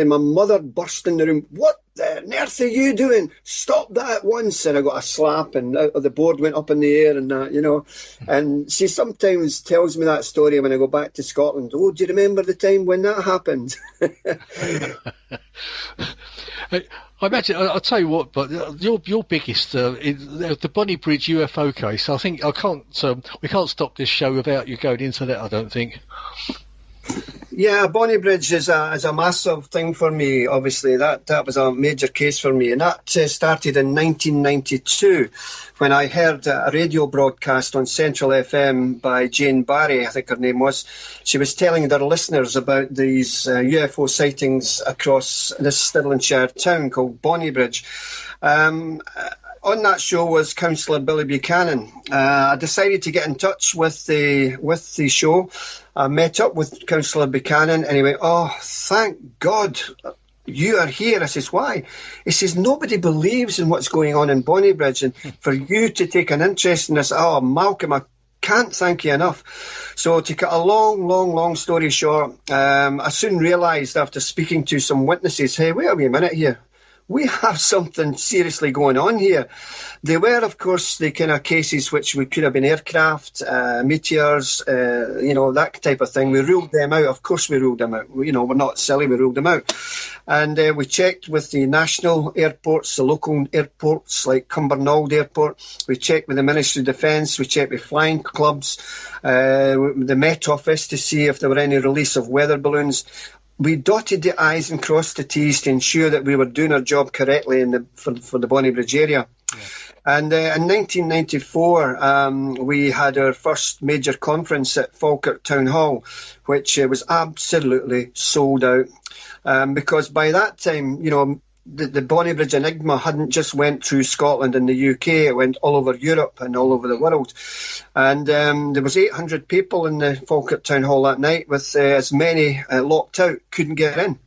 my mother burst in the room. What the earth are you doing? Stop that at once. And I got a slap, and the board went up in the air, and that, And she sometimes tells me that story when I go back to Scotland. Oh, do you remember the time when that happened?
I imagine, I'll tell you what, but your biggest, the Bonnie Bridge UFO case, I think we can't stop this show without you going into that, I don't think.
Yeah, Bonnybridge is a massive thing for me. Obviously, that was a major case for me, and that started in 1992 when I heard a radio broadcast on Central FM by Jane Barry, I think her name was. She was telling their listeners about these UFO sightings across this Stirlingshire town called Bonnybridge. On that show was Councillor Billy Buchanan. I decided to get in touch with the show. I met up with Councillor Buchanan and he went, "Oh, thank God you are here." I says, "Why?" He says, "Nobody believes in what's going on in Bonnybridge, and for you to take an interest in this, oh, Malcolm, I can't thank you enough." So to cut a long story short, I soon realised after speaking to some witnesses, hey, wait a wee minute here. We have something seriously going on here. They were, of course, the kind of cases which could have been aircraft, meteors, that type of thing. We ruled them out. Of course we ruled them out. We're not silly, we ruled them out. And we checked with the national airports, the local airports like Cumbernauld Airport. We checked with the Ministry of Defence. We checked with flying clubs, the Met Office to see if there were any release of weather balloons. We dotted the I's and crossed the T's to ensure that we were doing our job correctly for the Bonnybridge area. Yeah. And in 1994, we had our first major conference at Falkirk Town Hall, which was absolutely sold out. Because by that time, the Bonnybridge Enigma hadn't just went through Scotland and the UK, it went all over Europe and all over the world. And there was 800 people in the Falkirk Town Hall that night, with as many locked out, couldn't get in.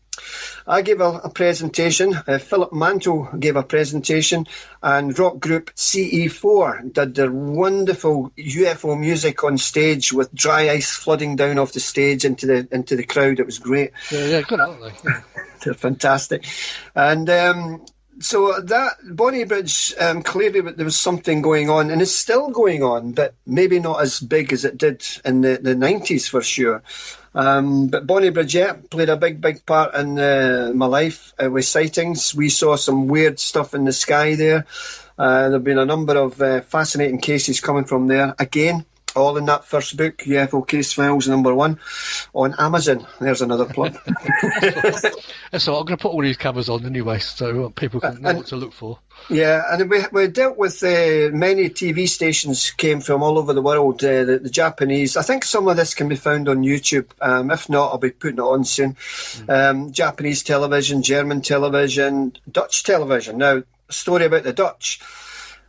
I gave a presentation, Philip Mantle gave a presentation, and rock group CE4 did their wonderful UFO music on stage with dry ice flooding down off the stage into the crowd. It was great.
Yeah, good, aren't they? Yeah.
They're fantastic. And so that Bonnybridge, clearly there was something going on, and it's still going on, but maybe not as big as it did in the 90s for sure. But Bonnybridge, yeah, played a big part in my life with sightings. We saw some weird stuff in the sky there. There have been a number of fascinating cases coming from there. Again, all in that first book, UFO Case Files #1, on Amazon. There's another plug.
That's all. I'm going to put all these covers on anyway, so people can know what to look for.
Yeah, and we dealt with many TV stations came from all over the world. The Japanese. I think some of this can be found on YouTube. If not, I'll be putting it on soon. Japanese television, German television, Dutch television. Now, a story about the Dutch.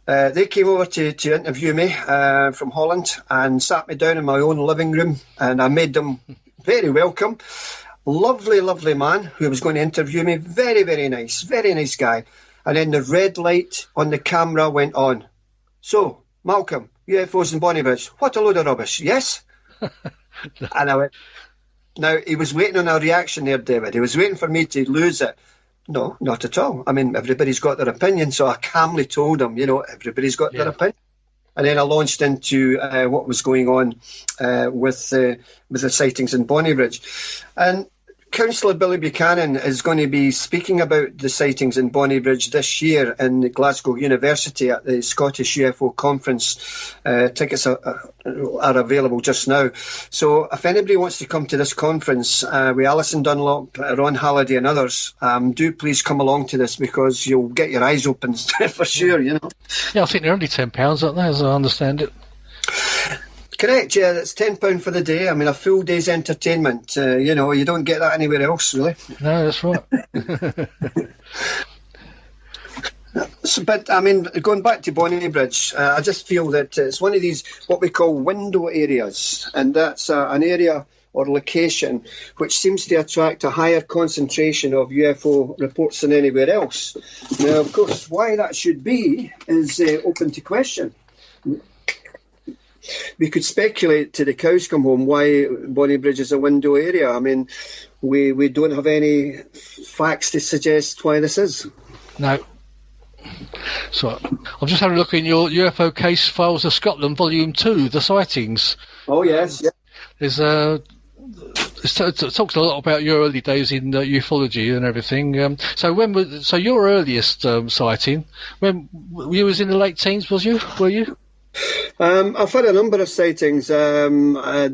They came over to interview me from Holland and sat me down in my own living room, and I made them very welcome. Lovely man who was going to interview me. Very nice guy. And then the red light on the camera went on. "So, Malcolm, UFOs in Bonnybridge, what a load of rubbish, yes?" And I went, now he was waiting on a reaction there, David. He was waiting for me to lose it. No, not at all. I mean, everybody's got their opinion, so I calmly told him, everybody's got their opinion. And then I launched into what was going on with the sightings in Bonnybridge. And Councillor Billy Buchanan is going to be speaking about the sightings in Bonnybridge this year in Glasgow University at the Scottish UFO conference. Tickets are available just now. So if anybody wants to come to this conference with Alison Dunlop, Ron Halliday and others, do please come along to this, because you'll get your eyes open for sure,
Yeah, I think they're only £10, aren't they, as I understand it?
Correct, yeah, that's £10 for the day. I mean, a full day's entertainment. You don't get that anywhere else, really.
No, that's right.
But, I mean, going back to Bonnybridge, I just feel that it's one of these, what we call window areas, and that's an area or location which seems to attract a higher concentration of UFO reports than anywhere else. Now, of course, why that should be is open to question. We could speculate till the cows come home why Bonnybridge is a window area. I mean, we don't have any facts to suggest why this is.
No. So I've just had a look in your UFO Case Files of Scotland, Volume 2, the sightings.
Oh, yes. Yeah.
There's it talks a lot about your early days in ufology and everything. So your earliest sighting, when you was in the late teens, were you?
I've had a number of sightings. I'll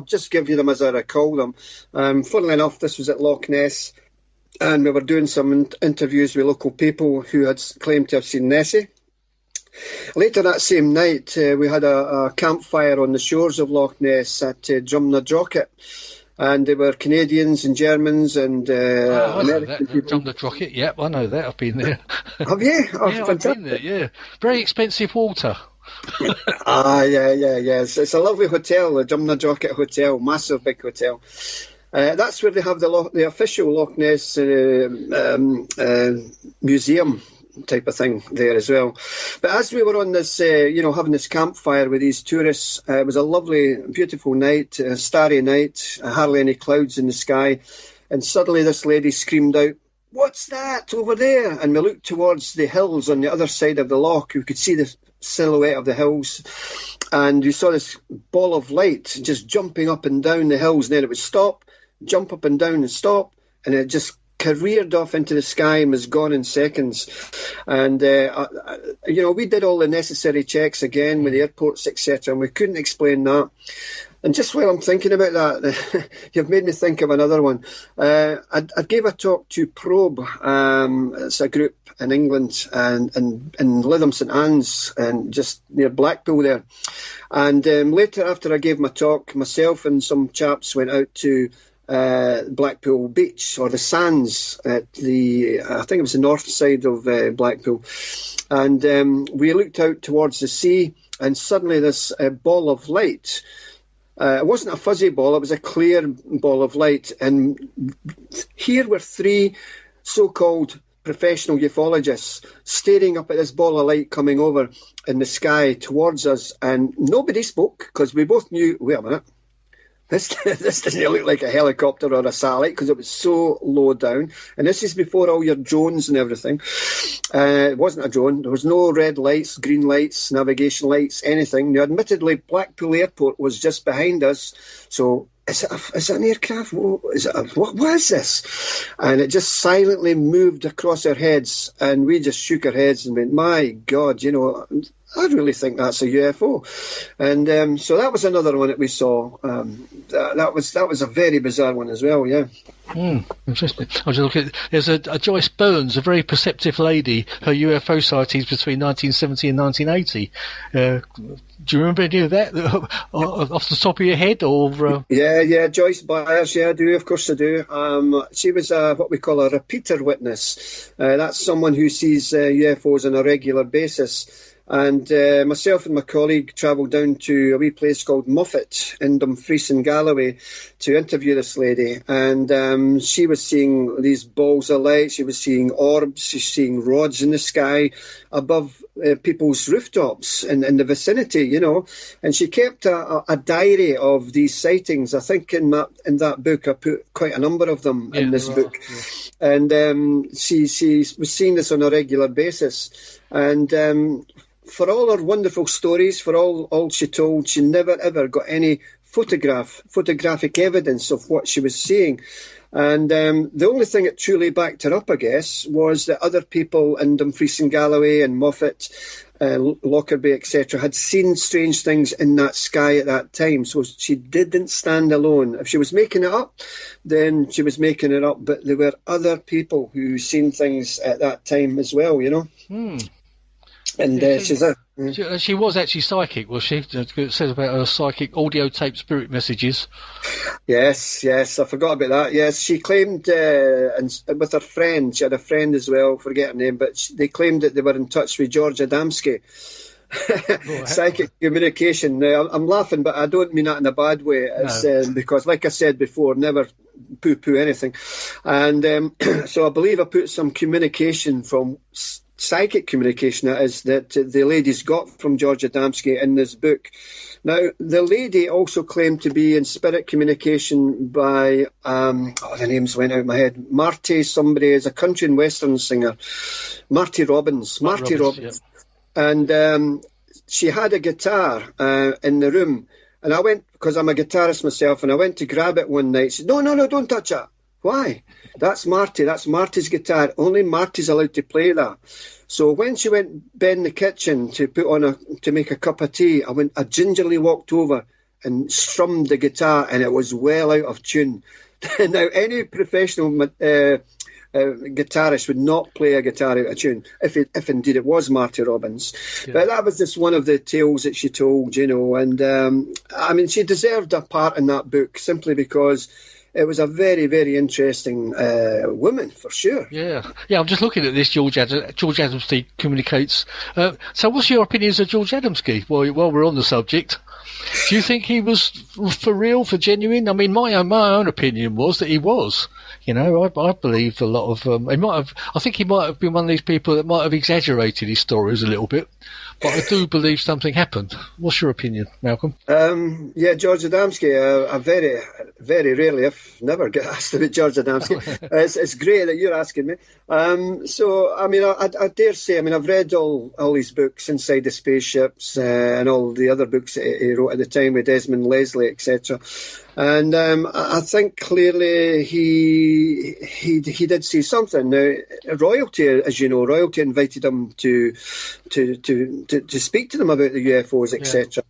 just give you them as I recall them. Funnily enough, this was at Loch Ness, and we were doing some interviews with local people who had claimed to have seen Nessie. Later that same night, we had a campfire on the shores of Loch Ness at Drumnadrochit. And there were Canadians and Germans and American people.
Drumnadrochit, yep, I know that. I've been there.
Have you? Oh,
yeah, I've been there, yeah. Very expensive water.
Yeah. It's a lovely hotel, the Drumnadrochit Hotel, massive big hotel. That's where they have the official Loch Ness museum type of thing there as well. But as we were on this, having this campfire with these tourists, it was a lovely, beautiful night, a starry night, hardly any clouds in the sky. And suddenly this lady screamed out, "What's that over there?" And we looked towards the hills on the other side of the loch. We could see the silhouette of the hills. And we saw this ball of light just jumping up and down the hills. And then it would stop, jump up and down and stop. And it just careered off into the sky and was gone in seconds. And, we did all the necessary checks again with the airports, etc., and we couldn't explain that. And just while I'm thinking about that, you've made me think of another one. I gave a talk to Probe. It's a group in England and in Lytham St Anne's, and just near Blackpool there. And later, after I gave my talk, myself and some chaps went out to Blackpool Beach, or the sands at I think it was the north side of Blackpool, and we looked out towards the sea, and suddenly this ball of light, it wasn't a fuzzy ball, it was a clear ball of light, and here were three so-called professional ufologists staring up at this ball of light coming over in the sky towards us, and nobody spoke, because we both knew, wait a minute, This doesn't look like a helicopter or a satellite, because it was so low down. And this is before all your drones and everything. It wasn't a drone. There was no red lights, green lights, navigation lights, anything. Now, admittedly, Blackpool Airport was just behind us. So is it an aircraft? What was this? And it just silently moved across our heads. And we just shook our heads and went, my God, I really think that's a UFO. And so that was another one that we saw. That was a very bizarre one as well, yeah.
Interesting. I was looking at, there's a Joyce Burns, a very perceptive lady, her UFO sightings between 1970 and 1980. Do you remember any of that off the top of your head? Or
Yeah, Joyce Byers, yeah, I do, of course I do. She was what we call a repeater witness. That's someone who sees UFOs on a regular basis. And myself and my colleague travelled down to a wee place called Moffat in Dumfries and Galloway to interview this lady. And she was seeing these balls of light, she was seeing orbs, she was seeing rods in the sky above people's rooftops in the vicinity, And she kept a diary of these sightings. I think in that book I put quite a number of them in this book. Yeah. And she was seeing this on a regular basis. And for all her wonderful stories, for all she told, she never ever got any photographic evidence of what she was seeing. And the only thing that truly backed her up, I guess, was that other people in Dumfries and Galloway and Moffat, Lockerbie, etc., had seen strange things in that sky at that time. So she didn't stand alone. If she was making it up, then she was making it up. But there were other people who seen things at that time as well, And
she was actually psychic, was she? It says about her psychic audio tape spirit messages.
Yes, I forgot about that. Yes, she claimed, and with her friend, she had a friend as well, forget her name, but they claimed that they were in touch with George Adamski. Psychic communication. Now, I'm laughing, but I don't mean that in a bad way. It's, because, like I said before, never poo-poo anything. And so I believe I put some communication from psychic communication, that is, that the ladies got from George Adamski in this book. Now, the lady also claimed to be in spirit communication by, the names went out of my head. Marty, somebody is a country and western singer. Marty Robbins. Yeah. And she had a guitar in the room. And I went, because I'm a guitarist myself, and I went to grab it one night. She said, no, don't touch it. Why? That's Marty. That's Marty's guitar. Only Marty's allowed to play that. So when she went in the kitchen to make a cup of tea, I gingerly walked over and strummed the guitar, and it was well out of tune. Now, any professional guitarist would not play a guitar out of tune, if indeed it was Marty Robbins. Yeah. But that was just one of the tales that she told, and I mean, she deserved a part in that book simply because it was a very, very interesting woman, for sure.
Yeah. I'm just looking at this. George Adamski communicates. So, what's your opinions of George Adamski? While we're on the subject, do you think he was for real, for genuine? I mean, my own opinion was that he was. I believe a lot of. I think he might have been one of these people that might have exaggerated his stories a little bit. But I do believe something happened. What's your opinion, Malcolm?
George Adamski, I very, very rarely, if never, get asked about George Adamski. It's great that you're asking me. So, I mean, I dare say, I mean, I've read all his books, Inside the Spaceships, and all the other books that he wrote at the time with Desmond Leslie, etc. And I think clearly he did see something. Now, royalty, as you know, royalty invited him to speak to them about the UFOs, etc. Yeah.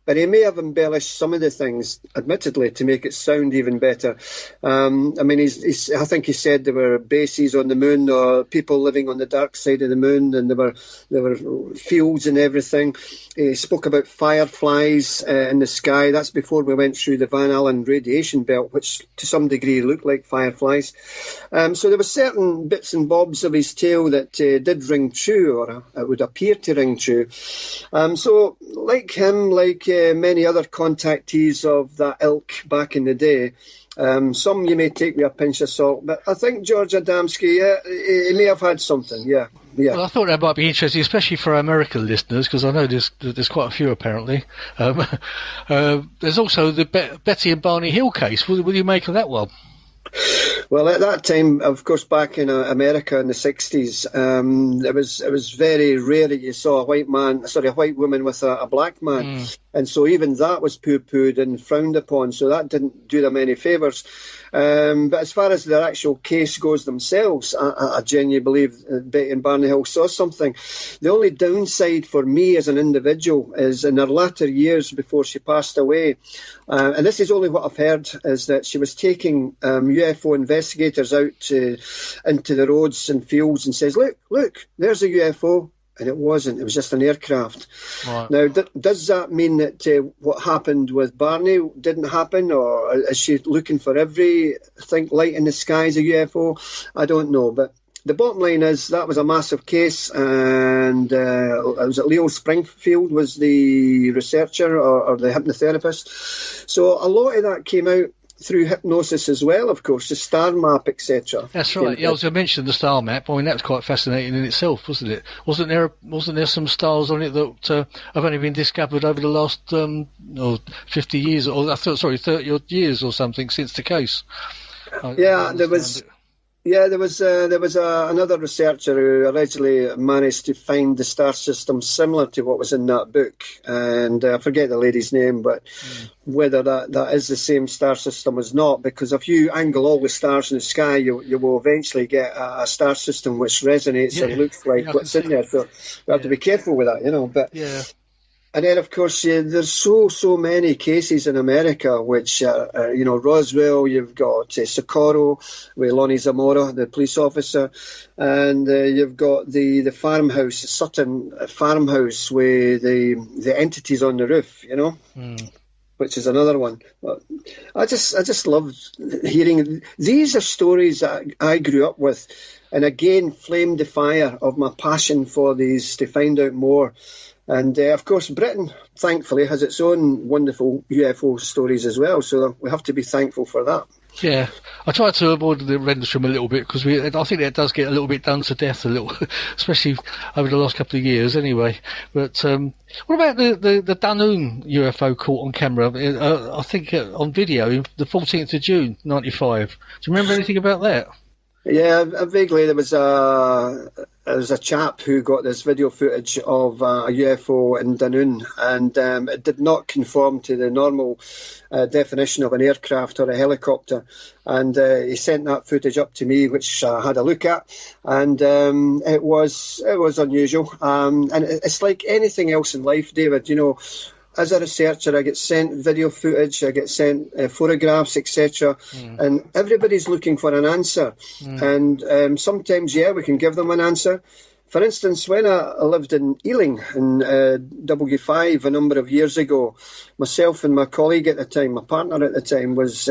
But he may have embellished some of the things, admittedly, to make it sound even better. I mean, I think he said there were bases on the moon, or people living on the dark side of the moon, and there were fields and everything. He spoke about fireflies in the sky. That's before we went through the Van Allen radiation belt, which to some degree looked like fireflies. So there were certain bits and bobs of his tale that did ring true, or it would appear to ring true. So like him, like many other contactees of that ilk back in the day, some you may take with a pinch of salt, but I think George Adamski, he may have had something, yeah.
Well, I thought that might be interesting, especially for American listeners, because I know there's quite a few apparently. There's also the Betty and Barney Hill case. What do you make of that one?
Well, at that time, of course, back in America in the 60s, it was very rare that you saw a white woman with a black man. And so even that was poo-pooed and frowned upon, so that didn't do them any favours. But as far as their actual case goes themselves, I genuinely believe Betty and Barney Hill saw something. The only downside for me as an individual is in her latter years before she passed away, and this is only what I've heard, is that she was taking UFO investigators out into the roads and fields and says, look, there's a UFO. And it wasn't. It was just an aircraft. Right. Now, does that mean that what happened with Barney didn't happen? Or is she looking for everything light in the sky as a UFO? I don't know. But the bottom line is that was a massive case. And it was Leo Springfield was the researcher or the hypnotherapist. So a lot of that came out through hypnosis as well, of course, the star map, etc.
That's right. Yeah, I was going to mention the star map. I mean, that's quite fascinating in itself, wasn't it? Wasn't there some stars on it that have only been discovered over the last 50 years, or 30 odd years or something since the case?
There was another researcher who allegedly managed to find the star system similar to what was in that book, and I forget the lady's name, but whether that is the same star system is not, because if you angle all the stars in the sky, you will eventually get a star system which resonates and looks like what's in there. So we have to be careful with that, But and then, of course, there's so many cases in America, which, Roswell, you've got Socorro with Lonnie Zamora, the police officer, and you've got the farmhouse, Sutton farmhouse, with the entities on the roof, which is another one. But I just love hearing. These are stories that I grew up with, and again, flamed the fire of my passion for these to find out more. And, of course, Britain, thankfully, has its own wonderful UFO stories as well, so we have to be thankful for that.
Yeah, I try to avoid the Rendlesham a little bit, because I think that does get a little bit done to death, especially over the last couple of years anyway. But what about the Dunoon UFO caught on camera, I think on video, the 14th of June, 95? Do you remember anything about that?
Yeah, vaguely. There was a chap who got this video footage of a UFO in Dunoon, and it did not conform to the normal definition of an aircraft or a helicopter. And he sent that footage up to me, which I had a look at, and it was unusual. And it's like anything else in life, David. You know, as a researcher, I get sent video footage, I get sent photographs, etc. And everybody's looking for an answer. And sometimes, we can give them an answer. For instance, when I lived in Ealing in W5 a number of years ago, myself and my colleague at the time, my partner at the time, was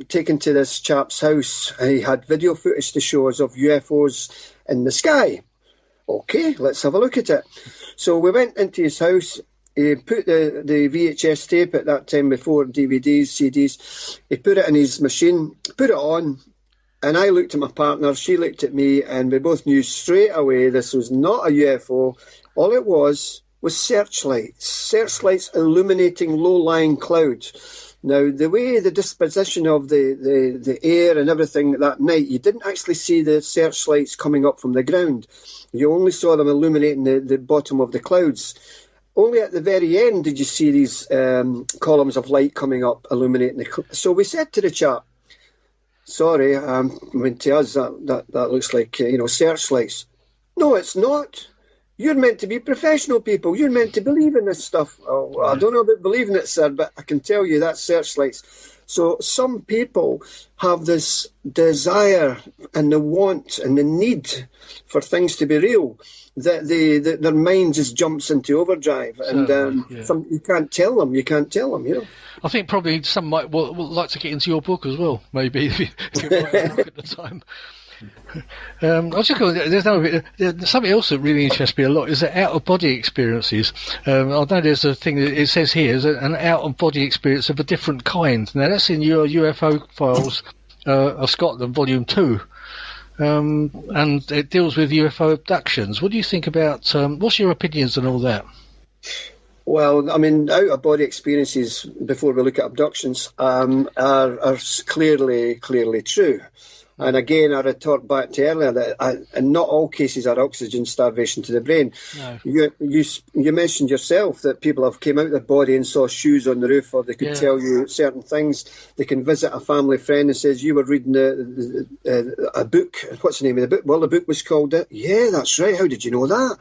taken to this chap's house. He had video footage to show us of UFOs in the sky. Okay, let's have a look at it. So we went into his house. He put the VHS tape at that time before DVDs, CDs. He put it in his machine, put it on, and I looked at my partner, she looked at me, and we both knew straight away this was not a UFO. All it was searchlights illuminating low-lying clouds. Now, the way the disposition of the air and everything that night, you didn't actually see the searchlights coming up from the ground. You only saw them illuminating the bottom of the clouds. Only at the very end did you see these columns of light coming up, illuminating So we said to the chap, sorry, I mean, to us that looks like, searchlights. No, it's not. You're meant to be professional people. You're meant to believe in this stuff. Oh, I don't know about believing it, sir, but I can tell you that's searchlights. So some people have this desire and the want and the need for things to be real, that their mind just jumps into overdrive, and you can't tell them.
I think probably some might would like to get into your book as well, maybe, if you might have a look at the time. I was just going, there's something else that really interests me a lot is the out-of-body experiences. I know there's a thing that it says here is an out-of-body experience of a different kind. Now that's in your UFO Files of Scotland, Volume 2. And it deals with UFO abductions. What do you think about, what's your opinions on all that?
Well, I mean, out-of-body experiences, before we look at abductions, are clearly true. And again, I retort back to earlier that in not all cases are oxygen starvation to the brain.
No.
You mentioned yourself that people have came out of their body and saw shoes on the roof, or they could tell you certain things. They can visit a family friend and says, you were reading a book. What's the name of the book? Well, the book was called it. Yeah, that's right. How did you know that?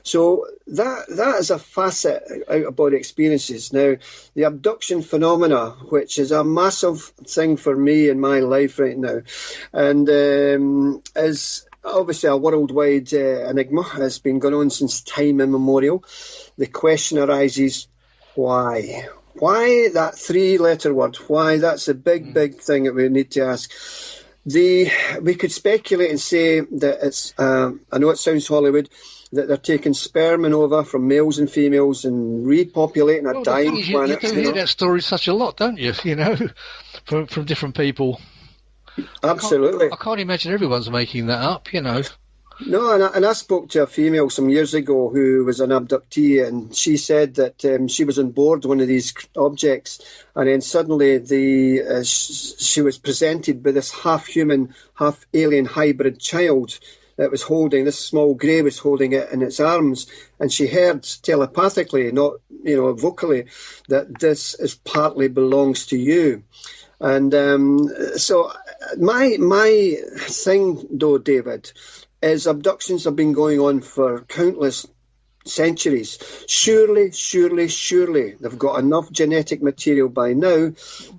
So that is a facet out-of-body experiences. Now, the abduction phenomena, which is a massive thing for me in my life right now, and is obviously a worldwide enigma. It's been going on since time immemorial. The question arises, why? Why that three-letter word? Why? That's a big thing that we need to ask. We could speculate and say that it's, I know it sounds Hollywood, that they're taking sperm and ova from males and females and repopulating a dying planet.
You hear that story such a lot, don't you? From different people.
Absolutely.
I can't imagine everyone's making that up,
No, and I spoke to a female some years ago who was an abductee, and she said that she was on board one of these objects, and then suddenly she was presented with this half-human, half-alien hybrid child that was holding, this small grey was holding it in its arms, and she heard telepathically, not vocally, that this is partly belongs to you. And so my thing, though, David, is abductions have been going on for countless centuries. Surely they've got enough genetic material by now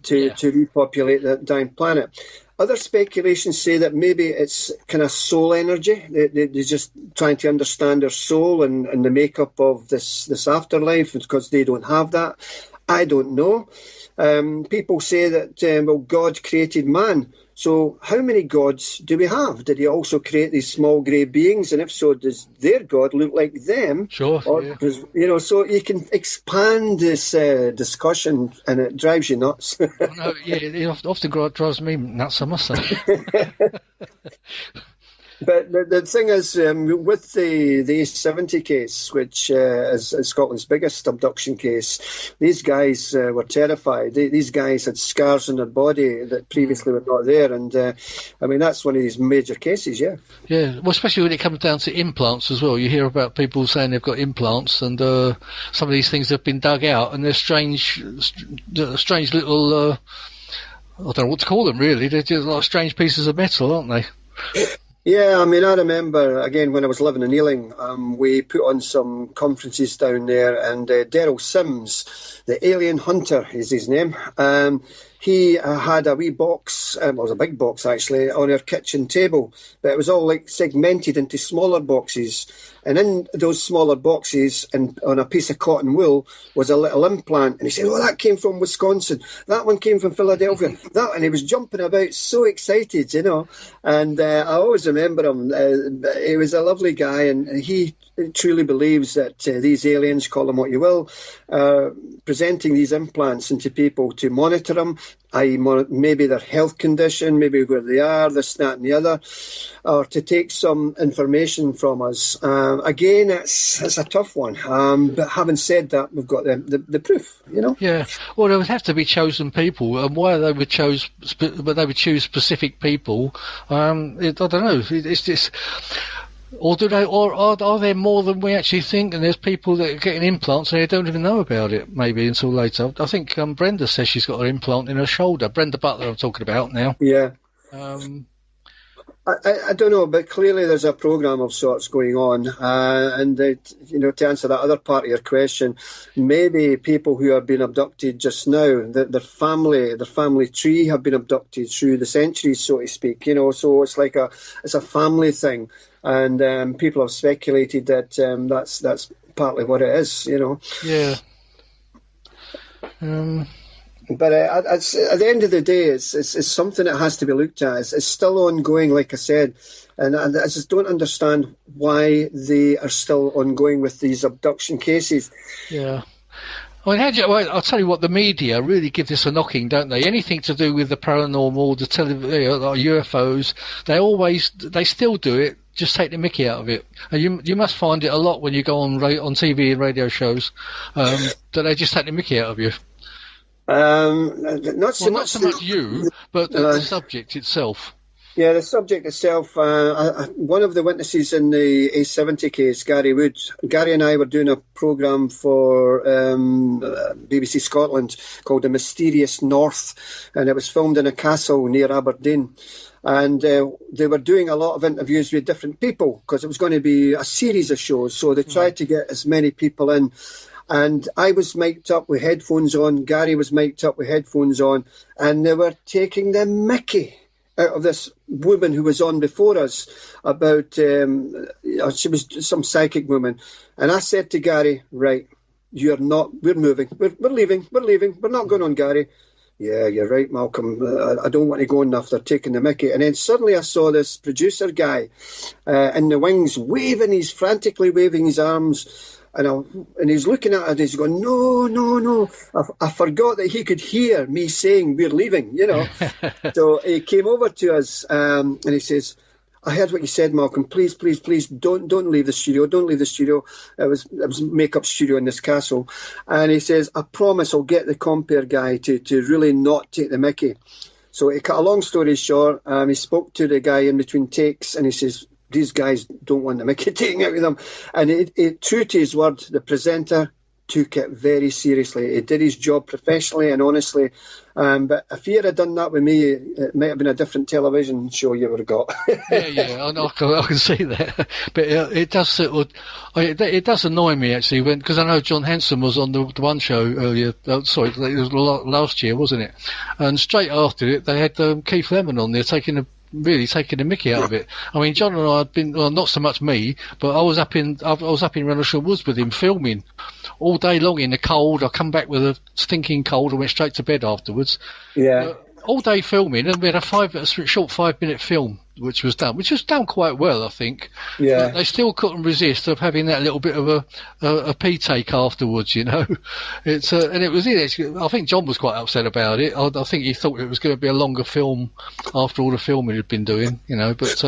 to repopulate that dying planet. Other speculations say that maybe it's kind of soul energy. They're just trying to understand their soul and the makeup of this afterlife, because they don't have that. I don't know. People say that, God created man. So how many gods do we have? Did he also create these small grey beings? And if so, does their God look like them?
Sure.
So you can expand this discussion, and it drives you nuts.
No, it often drives me nuts, I must say.
But the thing is, with the A70 case, which is Scotland's biggest abduction case, these guys were terrified. These guys had scars on their body that previously were not there. And, I mean, that's one of these major cases, yeah.
Yeah, well, especially when it comes down to implants as well. You hear about people saying they've got implants, and some of these things have been dug out, and they're strange little, I don't know what to call them, really. They're just like strange pieces of metal, aren't they?
Yeah, I mean, I remember, again, when I was living in Ealing, we put on some conferences down there, and Daryl Sims, the alien hunter is his name, he had a wee box, it was a big box actually, on our kitchen table, but it was all like segmented into smaller boxes. And in those smaller boxes, and on a piece of cotton wool, was a little implant. And he said, "Oh, that came from Wisconsin. That one came from Philadelphia." And he was jumping about, so excited, you know. And I always remember him. He was a lovely guy, and he truly believes that these aliens, call them what you will, presenting these implants into people to monitor them, i.e. maybe their health condition, maybe where they are, this, that and the other, or to take some information from us. Again, it's a tough one. But having said that, we've got the proof, you know?
Yeah. Well, there would have to be chosen people, and why they would choose specific people, I don't know. It's just... Or do they? Or are there more than we actually think? And there's people that are getting implants and they don't even know about it. Maybe until later. I think Brenda says she's got an implant in her shoulder. Brenda Butler, I'm talking about now.
Yeah. I don't know, but clearly there's a program of sorts going on. And you know, to answer that other part of your question, maybe people who have been abducted just now, their family tree have been abducted through the centuries, so to speak. You know, so it's like it's a family thing. And people have speculated that that's partly what it is, you know.
Yeah.
But at the end of the day, it's something that has to be looked at. It's still ongoing, like I said, and I just don't understand why they are still ongoing with these abduction cases.
Yeah. I mean, I'll tell you what, the media really give this a knocking, don't they? Anything to do with the paranormal, the UFOs, they still do it. Just take the mickey out of it. And you must find it a lot when you go on TV and radio shows, that they just take the mickey out of you.
Not so much
you, but the subject itself.
Yeah, the subject itself. One of the witnesses in the A70 case, Gary Wood. Gary and I were doing a programme for BBC Scotland called The Mysterious North, and it was filmed in a castle near Aberdeen. And they were doing a lot of interviews with different people because it was going to be a series of shows. So they tried to get as many people in. And I was mic'd up with headphones on. Gary was mic'd up with headphones on. And they were taking the mickey out of this woman who was on before us about, she was some psychic woman. And I said to Gary, right, we're moving. We're leaving. We're not going on, Gary. Yeah, you're right, Malcolm. I don't want to go enough. They're taking the mickey. And then suddenly I saw this producer guy in the wings he's frantically waving his arms. And he's looking at it and he's going, no. I forgot that he could hear me saying we're leaving, you know. So he came over to us and he says, I heard what you said, Malcolm. Please, don't leave the studio. Don't leave the studio. It was a makeup studio in this castle. And he says, I promise I'll get the compere guy to really not take the mickey. So he cut a long story short. He spoke to the guy in between takes and he says, these guys don't want the mickey taken out of them. And true to his word, the presenter took it very seriously. He did his job professionally and honestly. But if he had done that with me, it might have been a different television show you would have got.
yeah, I can see that. But it does annoy me actually because I know John Hanson was on the one show earlier. It was last year, wasn't it? And straight after it, they had Keith Lemon on there taking the mickey out of it. I mean, John and I had been, well, not so much me, but I was up in Rendlesham Woods with him filming all day long in the cold. I come back with a stinking cold and went straight to bed afterwards.
Yeah.
All day filming, and we had a short 5-minute film, which was done quite well, I think.
Yeah.
But they still couldn't resist of having that little bit of a pee take afterwards, you know. It's and it was I think John was quite upset about it. I think he thought it was going to be a longer film after all the filming he'd been doing, you know. But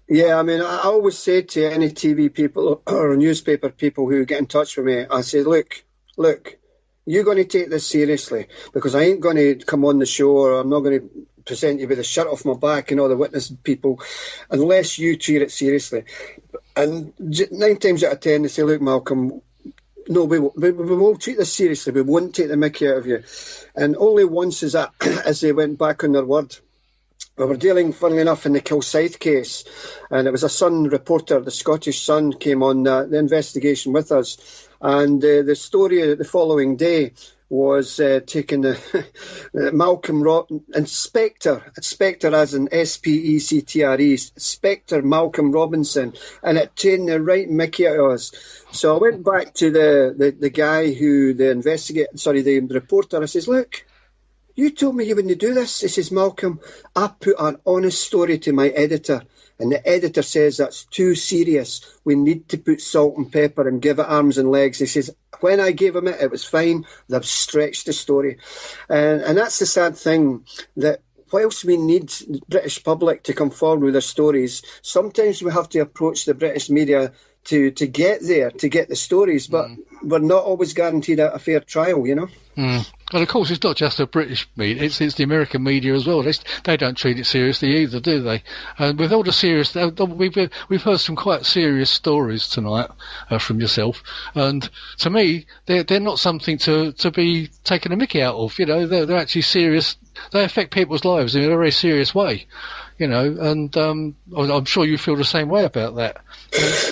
Yeah, I mean, I always say to any TV people or newspaper people who get in touch with me, I say, look, you're going to take this seriously, because I ain't going to come on the show, or I'm not going to present you with a shirt off my back and all the witness people unless you treat it seriously. And 9 times out of 10, they say, look, Malcolm, no, we will treat this seriously. We won't take the mickey out of you. And only once is that, as they went back on their word. We were dealing, funnily enough, in the Kilsyth case, and it was a Sun reporter, the Scottish Sun, came on the investigation with us, and the story the following day was taking the Malcolm Inspector as in Spectre, Inspector Malcolm Robinson, and it taken the right mickey out of us. So I went back to the guy who the reporter. I says, look, you told me you wouldn't do this. He says, Malcolm, I put an honest story to my editor, and the editor says that's too serious. We need to put salt and pepper and give it arms and legs. He says, when I gave him it was fine. They've stretched the story. And that's the sad thing, that whilst we need the British public to come forward with their stories, sometimes we have to approach the British media to get there, to get the stories, but we're not always guaranteed a fair trial, you know.
And of course, it's not just the British media; it's the American media as well. They don't treat it seriously either, do they? And with all the serious, we've heard some quite serious stories tonight from yourself, and to me, they're not something to be taking a mickey out of. You know, they're actually serious. They affect people's lives in a very serious way. You know, and I'm sure you feel the same way about that.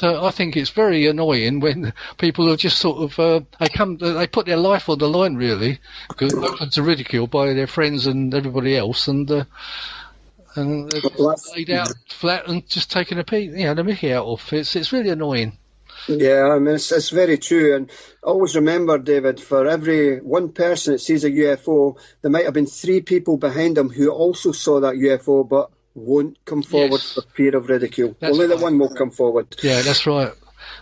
And, I think it's very annoying when people are just sort of they put their life on the line, really, because they're open to ridicule by their friends and everybody else, and they're just laid out flat and just taking the mickey out of. It's really annoying.
Yeah, I mean, it's very true. And always remember, David, for every one person that sees a UFO, there might have been 3 people behind them who also saw that UFO, but won't come forward for fear of ridicule. Only the one will come forward.
Yeah, that's right.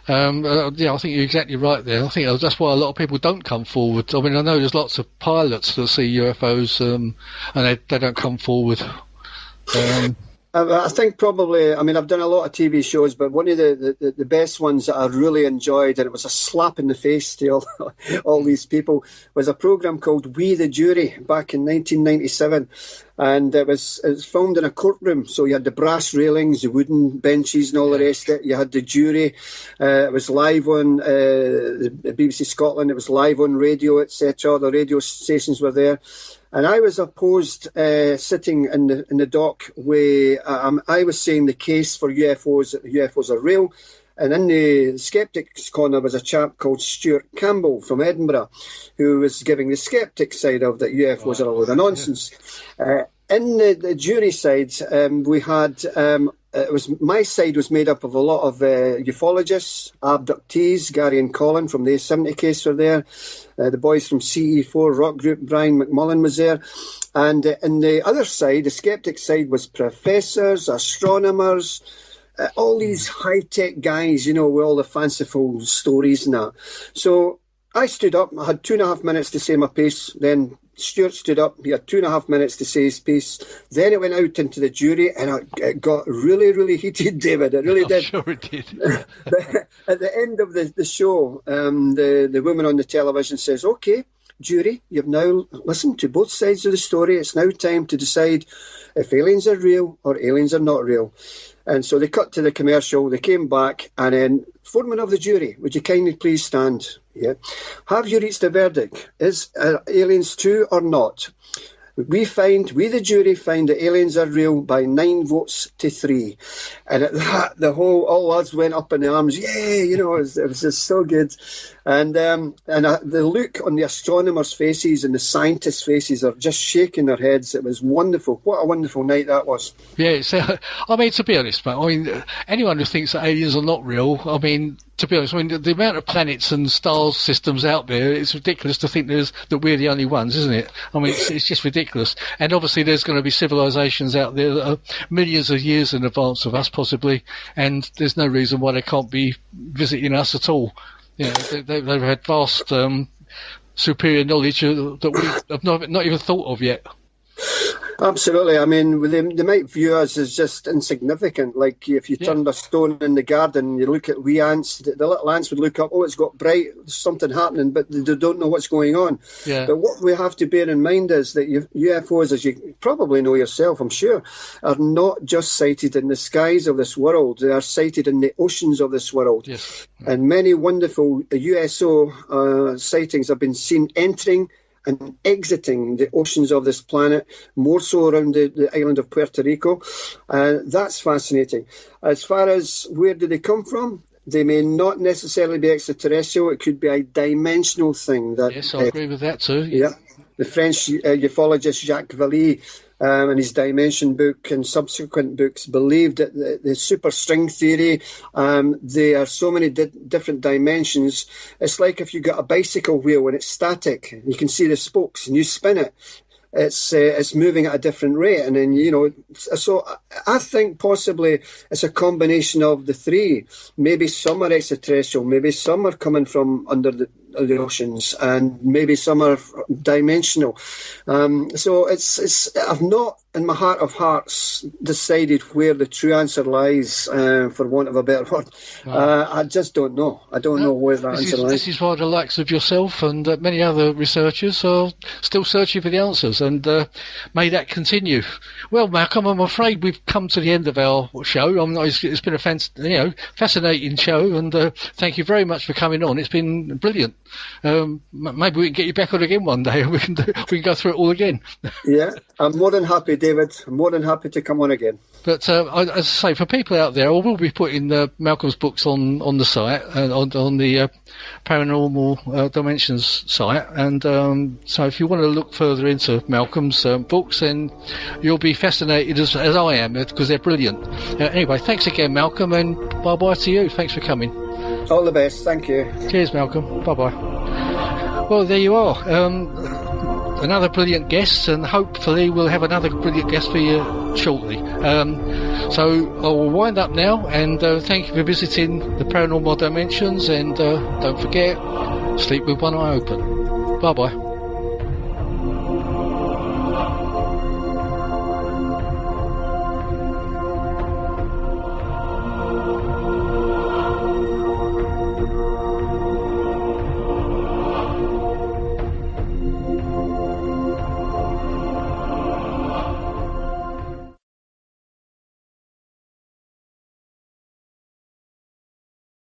I think you're exactly right there. I think that's why a lot of people don't come forward. I mean, I know there's lots of pilots that see UFOs, and they don't come forward.
I think probably, I mean, I've done a lot of TV shows, but one of the best ones that I really enjoyed, and it was a slap in the face to all these people, was a programme called We the Jury back in 1997. And it was filmed in a courtroom, so you had the brass railings, the wooden benches and all the rest of it. You had the jury. It was live on the BBC Scotland. It was live on radio, etc. The radio stations were there. And I was opposed, sitting in the dock where I was saying the case for UFOs, that the UFOs are real. And in the Skeptics Corner was a chap called Stuart Campbell from Edinburgh, who was giving the skeptic side of that UFOs are a load of nonsense. In the jury side, we had my side was made up of a lot of ufologists, abductees. Gary and Colin from the A70 case were there. The boys from CE4 rock group, Brian McMullen, was there. And in the other side, the skeptic side, was professors, astronomers, all these high-tech guys, you know, with all the fanciful stories and that. So I stood up. I had 2.5 minutes to say my piece. Then Stuart stood up. He had 2.5 minutes to say his piece. Then it went out into the jury, and it got really, really heated, David. It really did.
Sure it did.
At the end of the show, the woman on the television says, "Okay, jury, you've now listened to both sides of the story. It's now time to decide if aliens are real or aliens are not real." And so they cut to the commercial, they came back, and then, foreman of the jury, would you kindly please stand? Yeah. Have you reached a verdict? Is aliens true or not? We the jury find that aliens are real by 9 votes to 3. And at that, all lads went up in the arms. Yay! You know, it was just so good. And the look on the astronomers' faces and the scientists' faces are just shaking their heads. It was wonderful. What a wonderful night that was.
Yeah, I mean, to be honest, mate, I mean, anyone who thinks that aliens are not real, I mean, to be honest, I mean, the amount of planets and star systems out there, it's ridiculous to think that we're the only ones, isn't it? I mean, it's just ridiculous. And obviously there's going to be civilizations out there that are millions of years in advance of us, possibly, and there's no reason why they can't be visiting us at all. You know, they've had vast, superior knowledge that we have not even thought of yet.
Absolutely. I mean, they might view us as just insignificant. Like if you turned a stone in the garden, you look at wee ants, the little ants would look up, oh, it's got bright, there's something happening, but they don't know what's going on.
Yeah.
But what we have to bear in mind is that UFOs, as you probably know yourself, I'm sure, are not just sighted in the skies of this world. They are sighted in the oceans of this world.
Yes.
And many wonderful USO sightings have been seen entering and exiting the oceans of this planet, more so around the island of Puerto Rico. That's fascinating. As far as where do they come from, they may not necessarily be extraterrestrial. It could be a dimensional thing.
Yes, I agree with that too.
Yeah. The French ufologist Jacques Vallée, in his Dimension book and subsequent books, believed that the super string theory, there are so many different dimensions. It's like if you got a bicycle wheel and it's static, you can see the spokes and you spin it. It's moving at a different rate, and then so I think possibly it's a combination of the three. Maybe some are extraterrestrial, maybe some are coming from under the oceans, and maybe some are dimensional. So I've not, in my heart of hearts, decided where the true answer lies, for want of a better word. I just don't know. I don't know where that answer lies.
This is why the likes of yourself and many other researchers are still searching for the answers, and may that continue. Well, Malcolm, I'm afraid we've come to the end of our show. It's been a fascinating show, and thank you very much for coming on. It's been brilliant. Maybe we can get you back on again one day, and we can go through it all again. Yeah,
I'm more than happy, David. I'm more than happy to come on again.
But as I say, for people out there, I will be putting Malcolm's books on the site, on the Paranormal Dimensions site, and so if you want to look further into Malcolm's books, then you'll be fascinated as I am, because they're brilliant. Anyway, thanks again, Malcolm, and bye-bye to you. Thanks for coming.
All the best. Thank you.
Cheers, Malcolm. Bye-bye. Well, there you are. Another brilliant guest, and hopefully we'll have another brilliant guest for you shortly. So I will wind up now, and thank you for visiting the Paranormal Dimensions, and don't forget, sleep with one eye open. Bye-bye.